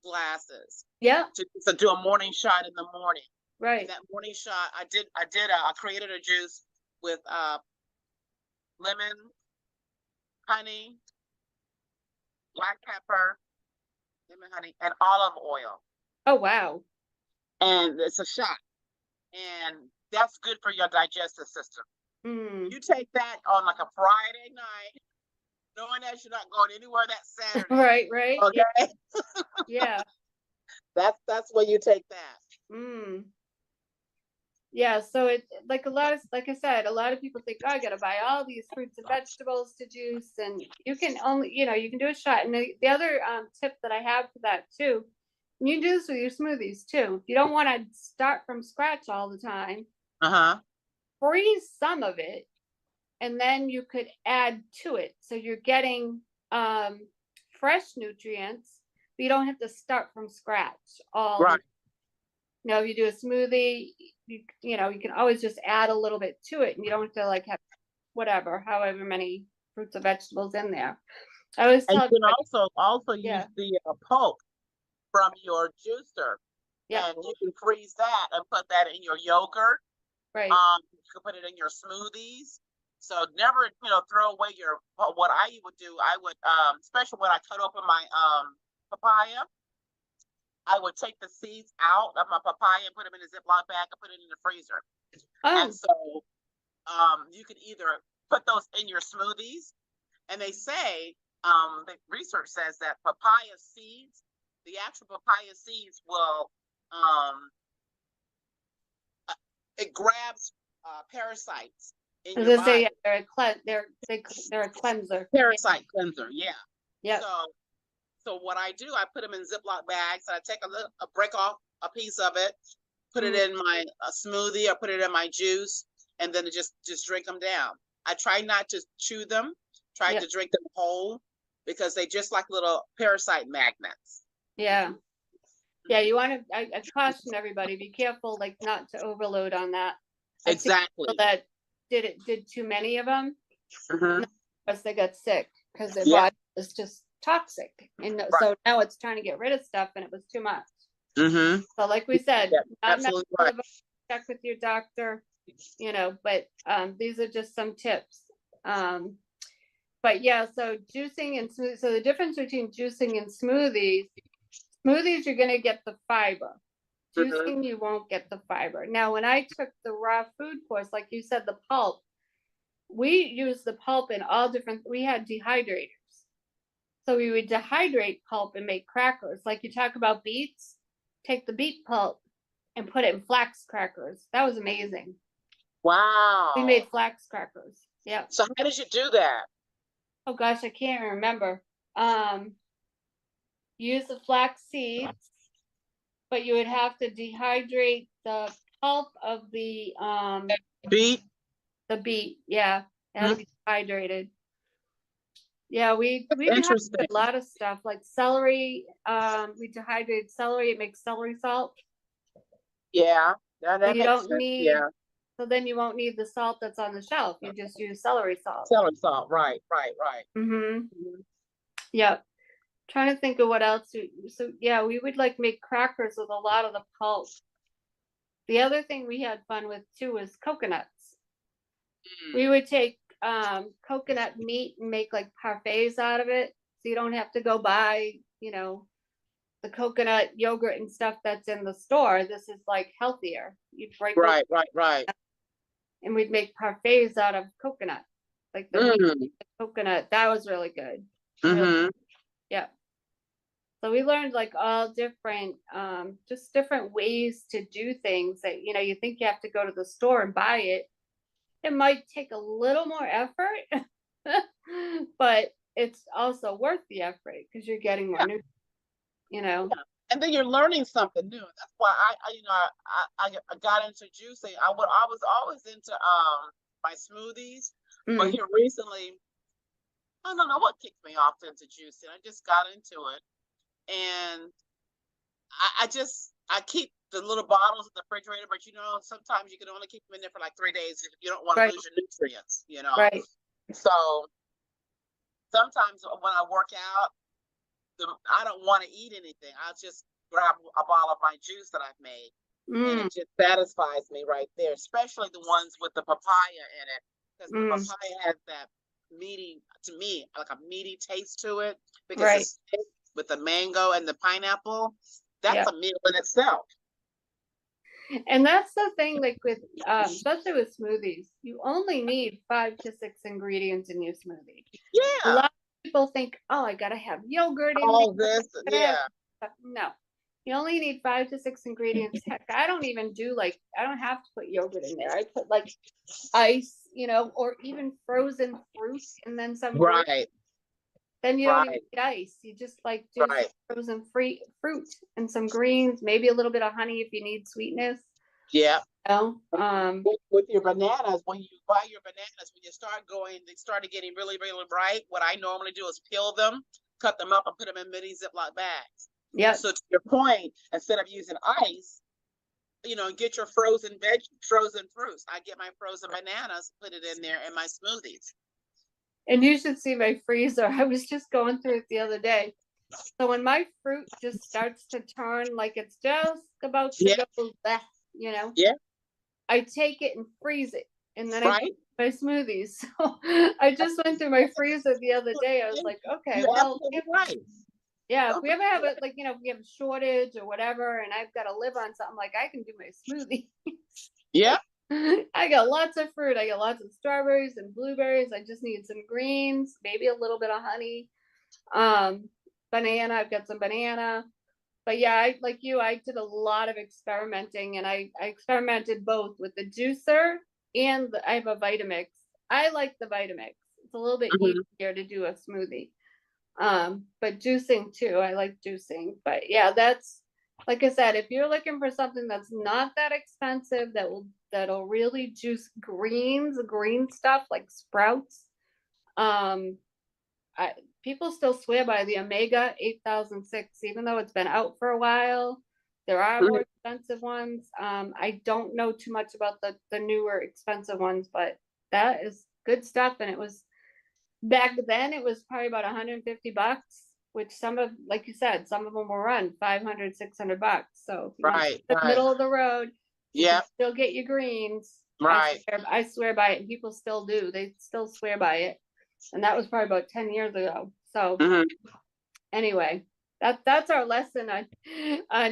glasses Yeah, to do a morning shot in the morning. And right. that morning shot, I created a juice with lemon, honey, black pepper, lemon, honey, and olive oil. Oh, wow. And it's a shot. And that's good for your digestive system. Mm. You take that on like a Friday night, knowing that you're not going anywhere that Saturday. Right, right. Okay. Yeah. That's where you take that. Mm. Yeah, so it like like I said, a lot of people think, oh, I gotta buy all these fruits and vegetables to juice, and you can only, you can do a shot. And the other tip that I have for that too, you can do this with your smoothies too. If you don't want to start from scratch all the time, Uh-huh. freeze some of it, and then you could add to it. So you're getting fresh nutrients, but you don't have to start from scratch all Right. if you do a smoothie, you can always just add a little bit to it, and you don't have to like have whatever, however many fruits or vegetables in there. I always And tell you can people, also use yeah, the pulp from your juicer, yeah, and you can freeze that and put that in your yogurt. right. You can put it in your smoothies. So never, throw away your. What I would do, I would, especially when I cut open my papaya, I would take the seeds out of my papaya and put them in a Ziploc bag and put it in the freezer. And Oh, so you can either put those in your smoothies, and they say, the research says that papaya seeds, the actual papaya seeds will, it grabs parasites in as your I say, yeah, body. they're a cleanser. Parasite cleanser, yeah. Yep. So what I do, I put them in Ziploc bags, and I take break off a piece of it, put it in my smoothie, or put it in my juice, and then just drink them down. I try not to chew them, try Yep. to drink them whole, because they just like little parasite magnets. Yeah. Yeah, you want to. I caution everybody: be careful, like not to overload on that. Exactly. That did too many of them, because they got sick because their Yeah. body was just toxic, and Right. so now it's trying to get rid of stuff, and it was too much. Mm-hmm. So, like we said, Yeah, not absolutely medical right. advice, check with your doctor, but these are just some tips. But yeah, so juicing and smoothies. So the difference between juicing and smoothies you're going to get the fiber. Juicing, you won't get the fiber. Now, when I took the raw food course, like you said, the pulp, we use the pulp in all different, we had dehydrators. So we would dehydrate pulp and make crackers. Like you talk about beets, take the beet pulp and put it in flax crackers. That was amazing. Wow. We made flax crackers. Yeah. So how did you do that? Oh gosh, I can't remember. Use the flax seeds, but you would have to dehydrate the pulp of the Beet. the beet. Yeah, it had to be dehydrated. Yeah, we Interesting. dehydrated a lot of stuff like celery. We dehydrated celery. It makes celery salt. Yeah, that So you makes don't sense. need. Yeah, So then you won't need the salt that's on the shelf. You just use celery salt. celery salt. Right. Mm-hmm. Yep. Trying to think of what else. So yeah, we would like make crackers with a lot of the pulp. The other thing we had fun with too was coconuts. We would take coconut meat and make like parfaits out of it. So you don't have to go buy, the coconut yogurt and stuff that's in the store. This is like healthier. You break open Right. and we'd make parfaits out of coconut, like the meat Mm. coconut. That was really good. Really, Mm-hmm. yeah. So we learned like all different, just different ways to do things that, you think you have to go to the store and buy it. It might take a little more effort, but it's also worth the effort because you're getting more Yeah. nutrients, Yeah. And then you're learning something new. That's why I got into juicing. I was always into my smoothies, but Mm, here recently, I don't know what kicked me off into juicing. I just got into it, and I keep the little bottles in the refrigerator, but sometimes you can only keep them in there for like 3 days if you don't want to right, lose your nutrients. right. So sometimes when I work out, I don't want to eat anything. I'll just grab a bottle of my juice that I've made, and Mm, it just satisfies me right there, especially the ones with the papaya in it, because the mm, papaya has that meaty, to me, like a meaty taste to it, because right. it's with the mango and the pineapple, that's Yeah. a meal in itself. And that's the thing, like with, especially with smoothies, you only need 5 to 6 ingredients in your smoothie. A Yeah, lot of people think, oh, I gotta have yogurt in all there. this, I gotta yeah, have. No, you only need 5 to 6 ingredients. Heck, I don't even do like, I don't have to put yogurt in there. I put like ice, or even frozen fruit and then some green. right, Then you don't even right, need ice. You just like do some right. frozen fruit and some greens, maybe a little bit of honey if you need sweetness. Yeah. You With your bananas, when you buy your bananas, when you start going, they started getting really, really bright. What I normally do is peel them, cut them up, and put them in mini Ziploc bags. Yep. So to your point, instead of using ice, get your frozen fruits. I get my frozen bananas, put it in there in my smoothies. And you should see my freezer. I was just going through it the other day. So when my fruit just starts to turn like it's just about to Yeah, go left, you know, yeah, I take it and freeze it. And then I put right. my smoothies. So I just went through my freezer the other day. I was like, okay, You're well, absolutely right. yeah, if Don't we ever have forget a, like, if we have a shortage or whatever, and I've got to live on something, like I can do my smoothie. Yeah, I got lots of fruit. I got lots of strawberries and blueberries. I just need some greens, maybe a little bit of honey. Um, Banana. I've got some banana. But yeah, like you, I did a lot of experimenting, and I experimented both with the juicer and I have a Vitamix. I like the Vitamix. It's a little bit hmm easier to do a smoothie. But juicing too, I like juicing. But yeah, that's like I said, if you're looking for something that's not that expensive, that'll really juice green stuff like sprouts. Um, I, People still swear by the Omega 8006, even though it's been out for a while. There are more expensive ones. I don't know too much about the newer expensive ones, but that is good stuff. And it was back then, it was probably about 150 bucks, which like you said, some of them will run 500, 600 bucks. So if you want right, the right. middle of the road, you can Yeah, still get your greens. right. I swear by it, and people still do. They still swear by it, and that was probably about 10 years ago. So hmm anyway, that's our lesson on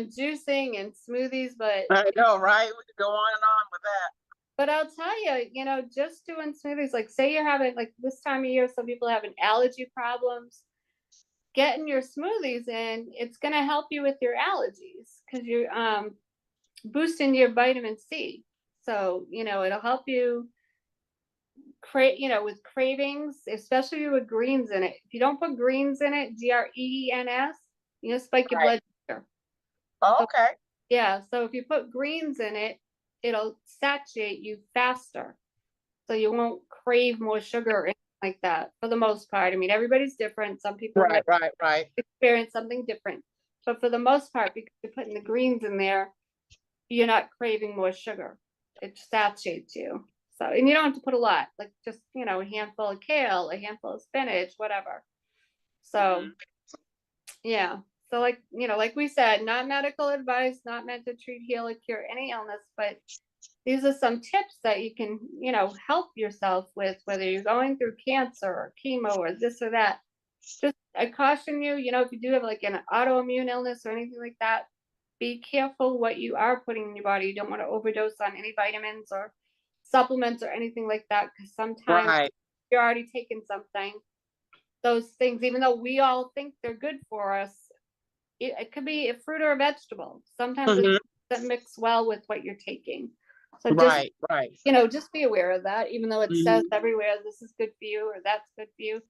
juicing and smoothies. But I know, right? We could go on and on with that. I'll tell you, just doing smoothies, like say you're having like this time of year, some people having allergy problems. Getting your smoothies in, it's going to help you with your allergies because you're boosting your vitamin C. So, it'll help you with cravings, especially with greens in it. If you don't put greens in it, greens, spike your Right. blood sugar. Oh, So, okay. yeah. So if you put greens in it, it'll satiate you faster. So you won't crave more sugar or anything like that for the most part. I mean, everybody's different. Some people Right, might right, right. experience something different. But for the most part, because you're putting the greens in there, you're not craving more sugar. It satiates you. So, and you don't have to put a lot, like just, a handful of kale, a handful of spinach, whatever. So, hmm yeah. So, like we said, not medical advice, not meant to treat, heal, or cure any illness, but these are some tips that you can, help yourself with, whether you're going through cancer or chemo or this or that. Just, I caution you, if you do have like an autoimmune illness or anything like that, be careful what you are putting in your body. You don't want to overdose on any vitamins or supplements or anything like that, because sometimes Right. you're already taking something. Those things, even though we all think they're good for us, it could be a fruit or a vegetable. Sometimes it Mhm. doesn't mix well with what you're taking. So just, Right, right. just be aware of that, even though it says Mhm. everywhere this is good for you or that's good for you.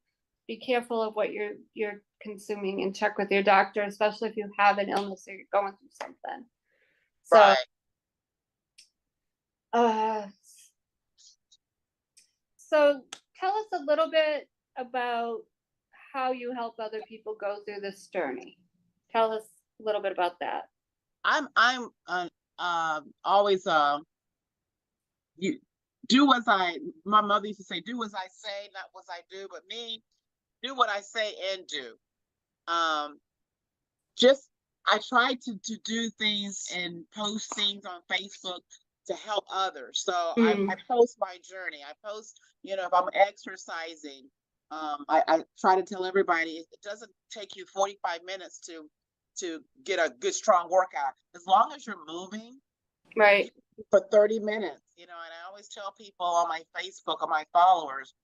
Be careful of what you're consuming and check with your doctor, especially if you have an illness or you're going through something. So, Right. uh, so tell us a little bit about how you help other people go through this journey. Tell us a little bit about that. I'm always you do as I my mother used to say, do as I say, not what I do, but me, do what I say and do. Um just I try to do things and post things on Facebook to help others. So I post my journey. I post, if I'm exercising, I try to tell everybody it doesn't take you 45 minutes to get a good strong workout. As long as you're moving Right. for 30 minutes, and I always tell people on my Facebook, on my followers,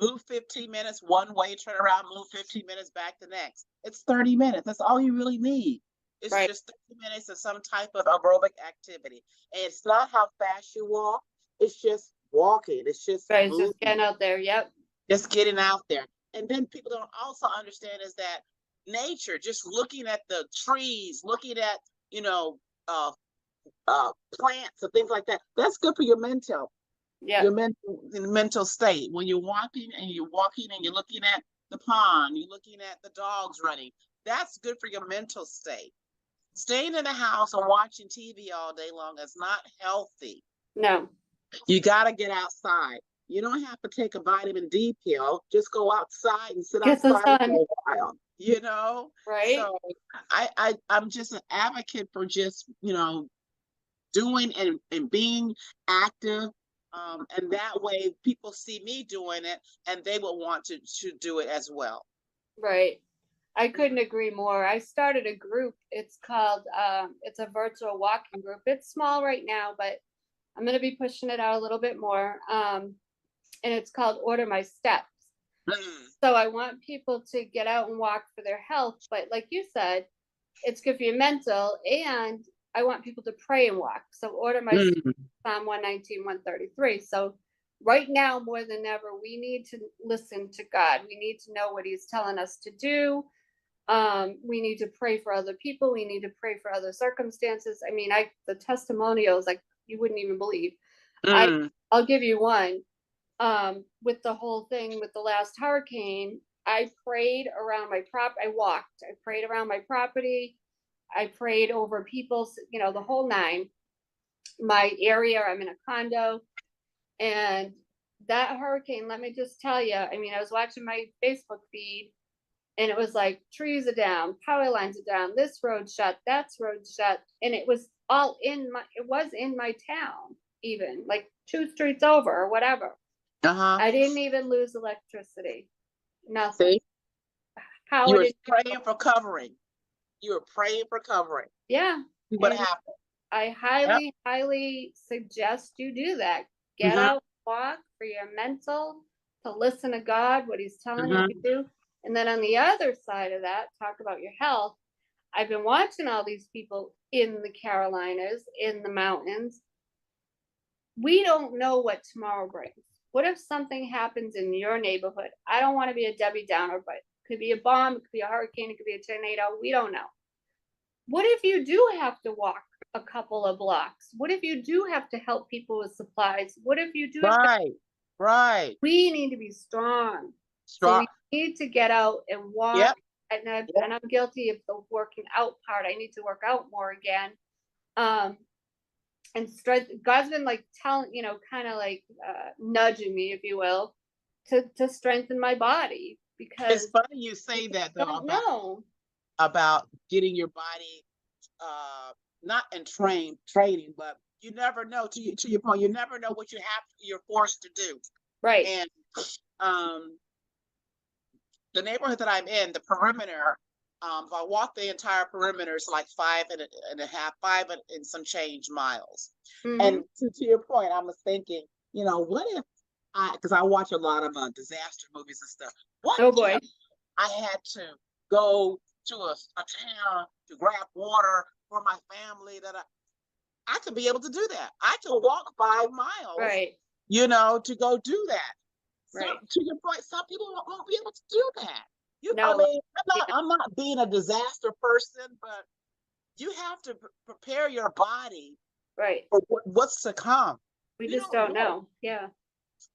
move 15 minutes one way, turn around, move 15 minutes back the next. It's 30 minutes. That's all you really need. It's Right. just 30 minutes of some type of aerobic activity. And it's not how fast you walk, it's just walking, it's just Right. It's just moving, getting out there. Yep. just getting out there. And then people don't also understand is that nature, just looking at the trees, looking at, you know, uh, plants and things like that, that's good for your mental Yep. mental state. When you're walking and you're looking at the pond, you're looking at the dogs running, that's good for your mental state. Staying in the house and watching TV all day long is not healthy. No. You got to get outside. You don't have to take a vitamin D pill. Just go outside and sit Get the outside sun. for a while. Right. So I'm just an advocate for just doing and being active. And that way people see me doing it and they will want to do it as well. Right. I couldn't agree more. I started a group. It's called, it's a virtual walking group. It's small right now, but I'm going to be pushing it out a little bit more. And it's called Order My Steps. Mm. So I want people to get out and walk for their health. But like you said, it's good for your mental. And I want people to pray and walk. So Order My Steps, Mm. Psalm 119, 133. So right now, more than ever, we need to listen to God. We need to know what He's telling us to do. We need to pray for other people. We need to pray for other circumstances. I mean, the testimonials, like you wouldn't even believe. Mm. I'll give you one. With the whole thing with the last hurricane, I prayed around my I walked. I prayed around my property. I prayed over people's, the whole nine. My area, I'm in a condo, and that hurricane, let me just tell you, I mean, I was watching my Facebook feed and it was like trees are down, power lines are down, this road shut, that's road shut. And it was in my town, even like 2 streets over or whatever. Uh-huh. I didn't even lose electricity. Nothing. See, you Power were didn't go. praying for covering. You were praying for covering. Yeah. See what And happened. I Yep. highly, highly suggest you do that. Get Mm-hmm. out, walk for your mental, to listen to God, what He's telling you to Mm-hmm. do. And then on the other side of that, talk about your health. I've been watching all these people in the Carolinas, in the mountains. We don't know what tomorrow brings. What if something happens in your neighborhood? I don't want to be a Debbie Downer, but it could be a bomb, it could be a hurricane, it could be a tornado. We don't know. What if you do have to walk a couple of blocks? What if you do have to help people with supplies? What if you do have to? Right. Right. We need to be strong. So Strong. we need to get out and walk. Yep. And Yep. I'm guilty of the working out part. I need to work out more again. And strength. God's been like telling, kind of like nudging me, if you will, to strengthen my body, It's because funny you say you that though don't know. about getting your body not in training, but you never know. To your point, you never know what you're forced to do. Right. And um, the neighborhood that I'm in, the perimeter, if I walk the entire perimeter, it's like 5.5, and some change miles. Mm-hmm. And to your point, I was thinking, what if because I watch a lot of disaster movies and stuff. What Oh if boy. I had to go to a town to grab water for my family I could be able to do that. I can walk 5 miles, Right. to go do that. Right. To your point, some people won't be able to do that. I No. mean, Yeah. I'm not being a disaster person, but you have to prepare your body Right. for what's to come. We You just don't don't know. know. Yeah.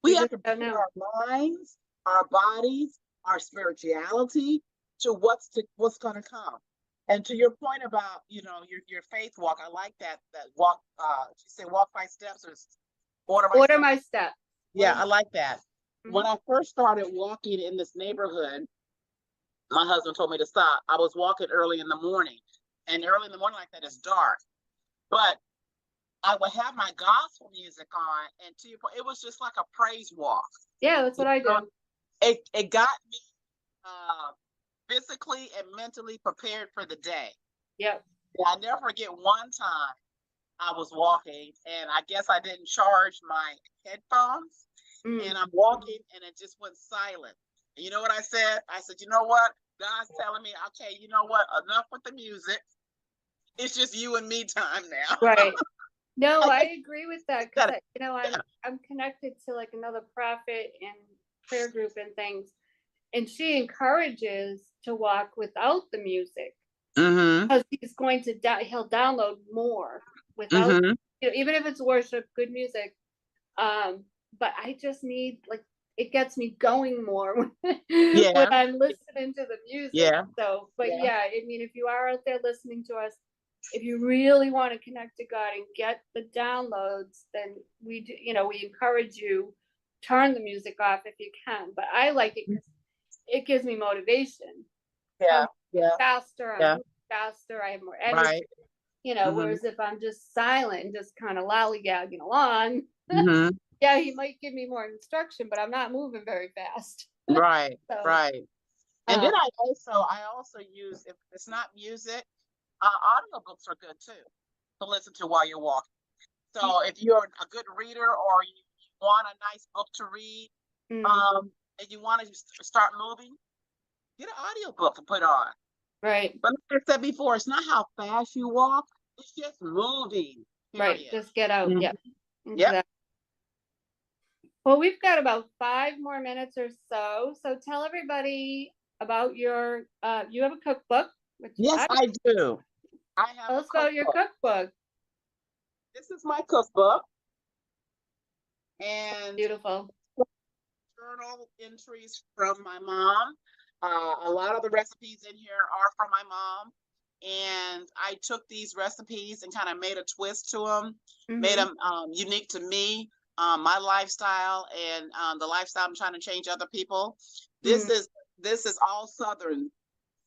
We We have just to don't prepare know. our minds, our bodies, our spirituality to what's going to come. And to your point about your faith walk, I like that walk. She said walk by steps or order by Order steps. my steps. Yeah, I like that. When Mm-hmm. I first started walking in this neighborhood, my husband told me to stop. I was walking early in the morning, and early in the morning like that is dark. But I would have my gospel music on, and to your point, it was just like a praise walk. Yeah, that's what I do. It got me physically and mentally prepared for the day. Yep. And I never forget one time I was walking, and I guess I didn't charge my headphones, Mm. and I'm walking, and it just went silent. And you know what I said? I said, you know what? God's telling me, okay, you know what? Enough with the music. It's just you and me time now. Right. No, I I agree with that because gotta, yeah. I'm connected to like another prophet and prayer group and things, and she encourages to walk without the music Mm-hmm. because he's going to he'll download more without, Mm-hmm. even if it's worship, good music. But I just need, like, it gets me going more when Yeah. I'm listening to the music. Yeah. So, but Yeah. yeah, I mean, if you are out there listening to us, if you really want to connect to God and get the downloads, then we do, we encourage you, turn the music off if you can. But I like it because it gives me motivation. Yeah. I'm Yeah. faster, I'm Yeah. moving faster, I have more energy. Right. Mm-hmm. Whereas if I'm just silent and just kind of lollygagging along, Mm-hmm. yeah, he might give me more instruction, but I'm not moving very fast. Right. So, Right. And then I also use, if it's not music, audiobooks are good too to listen to while you're walking. So if you're a good reader or you want a nice book to read, mm, and you want to start moving, get an audiobook and put on. right, But like I said before, it's not how fast you walk, it's just moving, right. period. Just get out. Mhm. Yep. Yep. Exactly. Well, we've got about 5 more minutes or so. So tell everybody about you have a cookbook, which Yes, I do. I have tell a us about your cookbook. cookbook. This is my cookbook, and Beautiful. journal entries from my mom. A lot of the recipes in here are from my mom. And I took these recipes and kind of made a twist to them, made Mm-hmm. them unique to me, my lifestyle, and the lifestyle I'm trying to change other people. This Mm. is this is all Southern,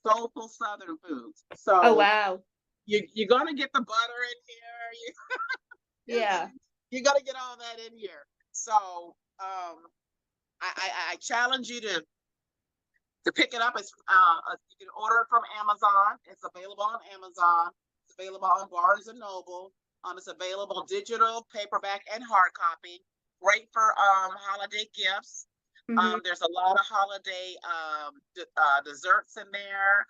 soulful Southern foods. Oh, So wow. you're gonna get the butter in here. Yeah. You're gonna get all that in here. So I challenge you to pick it up. You can order it from Amazon. It's available on Amazon. It's available on Barnes and Noble. It's available digital, paperback, and hard copy. Great for holiday gifts. Mm-hmm. There's a lot of holiday desserts in there.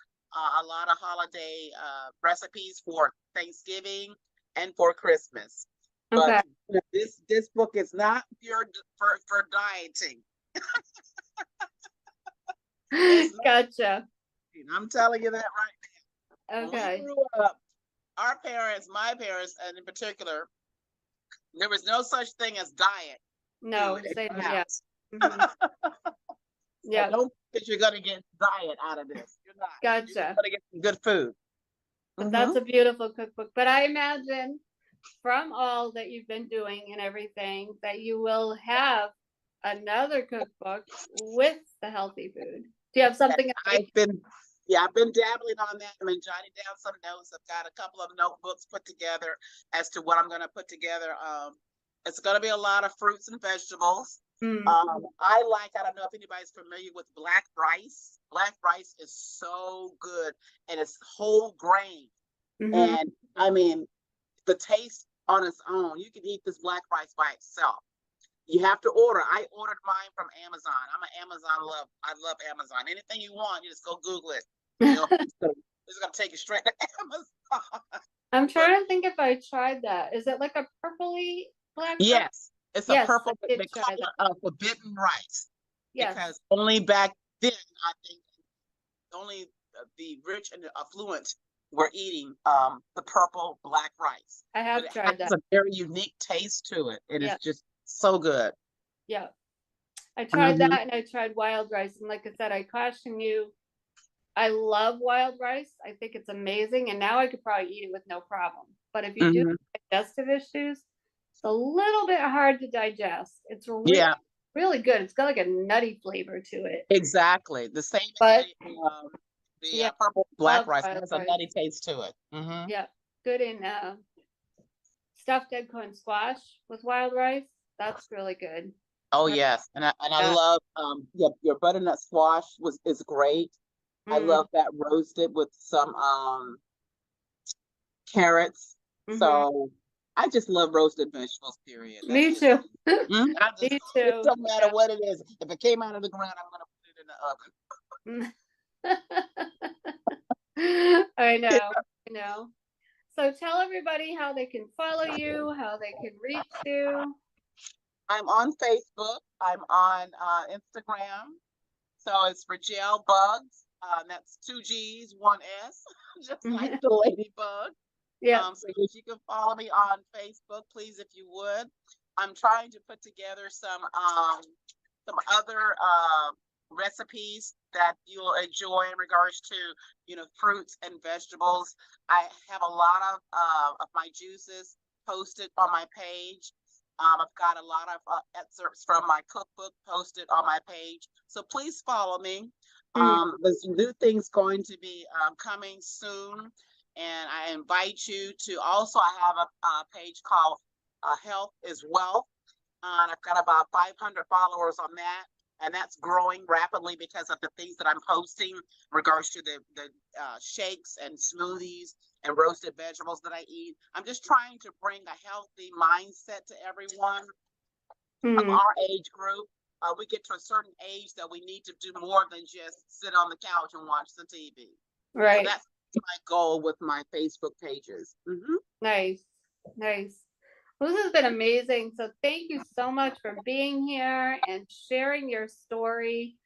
A lot of holiday recipes for Thanksgiving and for Christmas. Okay. But this book is not for dieting. Gotcha. I'm telling you that right now. When we Okay. grew up, our parents, my parents, and in particular, there was no such thing as diet No, food in say our yeah. house. Mm-hmm. So Yeah. don't think you're going to get diet out of this. You're not. You're just Gotcha. going to get some good food. But that's a beautiful cookbook. But I imagine from all that you've been doing and everything that you will have another cookbook with the healthy food. Do you have something in I've been Yeah, I've been dabbling on that. I've been jotting down some notes. I've got a couple of notebooks put together as to what I'm going to put together. It's going to be a lot of fruits and vegetables. Mm. I don't know if anybody's familiar with black rice. Black rice is so good and it's whole grain. Mm-hmm. And I mean, the taste on its own, you can eat this black rice by itself. You have to order. I ordered mine from Amazon. I'm an Amazon love. I love Amazon. Anything you want, you just go Google it. You know, it's gonna take you straight to Amazon. I'm But trying to think if I tried that. Is it like a purpley black rice? yes, it's a Yes, I purple. did They try call that. it a forbidden rice Yes, because only back then, I think, only the rich and the affluent were eating the purple black rice. I But have it tried has that. a very unique taste to it. It is Yeah, just so good. yeah. I tried that Hmm. and I tried wild rice. And like I said, I caution you, I love wild rice. I think it's amazing. And now I could probably eat it with no problem. But if you do Hmm. have digestive issues, it's a little bit hard to digest. It's Yeah, really good. It's got like a nutty flavor to it. exactly. The same as But the yeah, purple black love rice. It wild has a rice. nutty taste to it. Hmm. Yeah, good in stuffed eggcorn squash with wild rice. That's really good. Oh Right. yes, and I Yeah. love your butternut squash is great. I Mm, love that roasted with some carrots. hmm. So I just love roasted vegetables. Period. That's Me just too. I just Me it too. don't matter what it is. If it came out of the ground, I'm gonna put it in the oven. I know. I know. So tell everybody how they can follow you, how they can reach you. I'm on Facebook. I'm on Instagram. So it's Rachel Bugs. That's two G's, one S, just like the ladybug. Yeah. So yes, you can follow me on Facebook, please, if you would. I'm trying to put together some other recipes that you'll enjoy in regards to fruits and vegetables. I have a lot of my juices posted on my page. I've got a lot of excerpts from my cookbook posted on my page. So please follow me. Mm, There's new things going to be coming soon. And I invite you to also, I have a page called Health is Wealth. And I've got about 500 followers on that. And that's growing rapidly because of the things that I'm posting in regards to the shakes and smoothies and roasted vegetables that I eat. I'm just trying to bring a healthy mindset to everyone of mm, our age group. We get to a certain age that we need to do more than just sit on the couch and watch the TV. So right. that's my goal with my Facebook pages. Nice. Nice. Well, this has been amazing. So thank you so much for being here and sharing your story.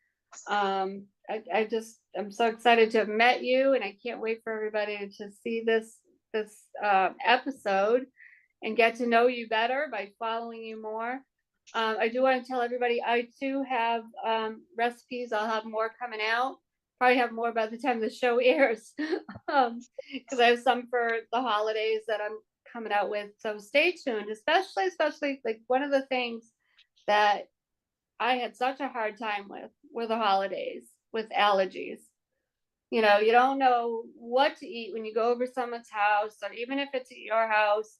I'm so excited to have met you, and I can't wait for everybody to see this episode and get to know you better by following you more. I do want to tell everybody I too have recipes. I'll have more coming out. Probably have more by the time the show airs, because I have some for the holidays that I'm coming out with. So stay tuned. Especially like one of the things that I had such a hard time with were the holidays with allergies. You don't know what to eat when you go over someone's house, or even if it's at your house.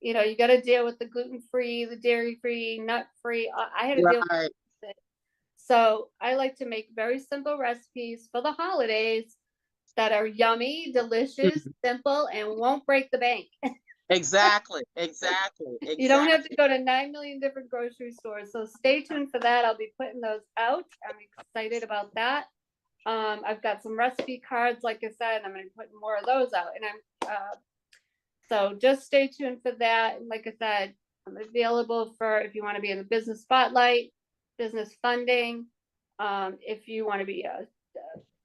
You got to deal with the gluten-free, the dairy-free, nut-free. I had to deal Right. with it. So I like to make very simple recipes for the holidays that are yummy, delicious, simple, and won't break the bank. Exactly. You don't have to go to 9 million different grocery stores. So stay tuned for that. I'll be putting those out. I'm excited about that. I've got some recipe cards, like I said, and I'm going to put more of those out. And so just stay tuned for that. And like I said, I'm available for if you want to be in the business spotlight, business funding. If you want to be a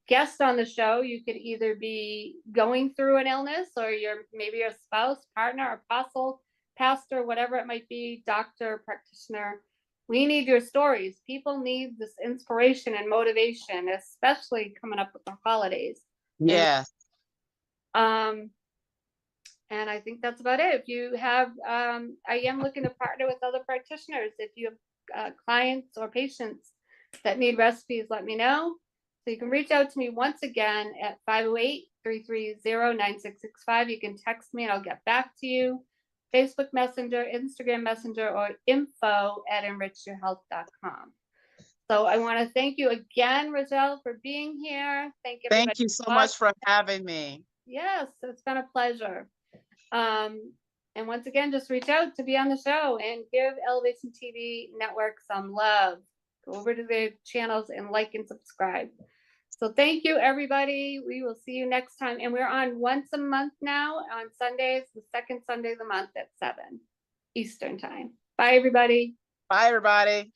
guest on the show, you could either be going through an illness, or maybe your spouse, partner, apostle, pastor, whatever it might be, doctor, practitioner. We need your stories. People need this inspiration and motivation, especially coming up with the holidays. Yes. And and I think that's about it. If you have, I am looking to partner with other practitioners. If you have clients or patients that need recipes, let me know. So you can reach out to me once again at 508-330-9665. You can text me and I'll get back to you. Facebook Messenger, Instagram Messenger, or info@enrichyourhealth.com. So I want to thank you again, Roselle, for being here. Thank everybody. Thank you so much for having me. Yes, it's been a pleasure. And once again, just reach out to be on the show and give Elevation TV Network some love. Go over to their channels and like and subscribe. So thank you, everybody. We will see you next time. And we're on once a month now on Sundays, the second Sunday of the month at 7 Eastern time. Bye, everybody. Bye, everybody.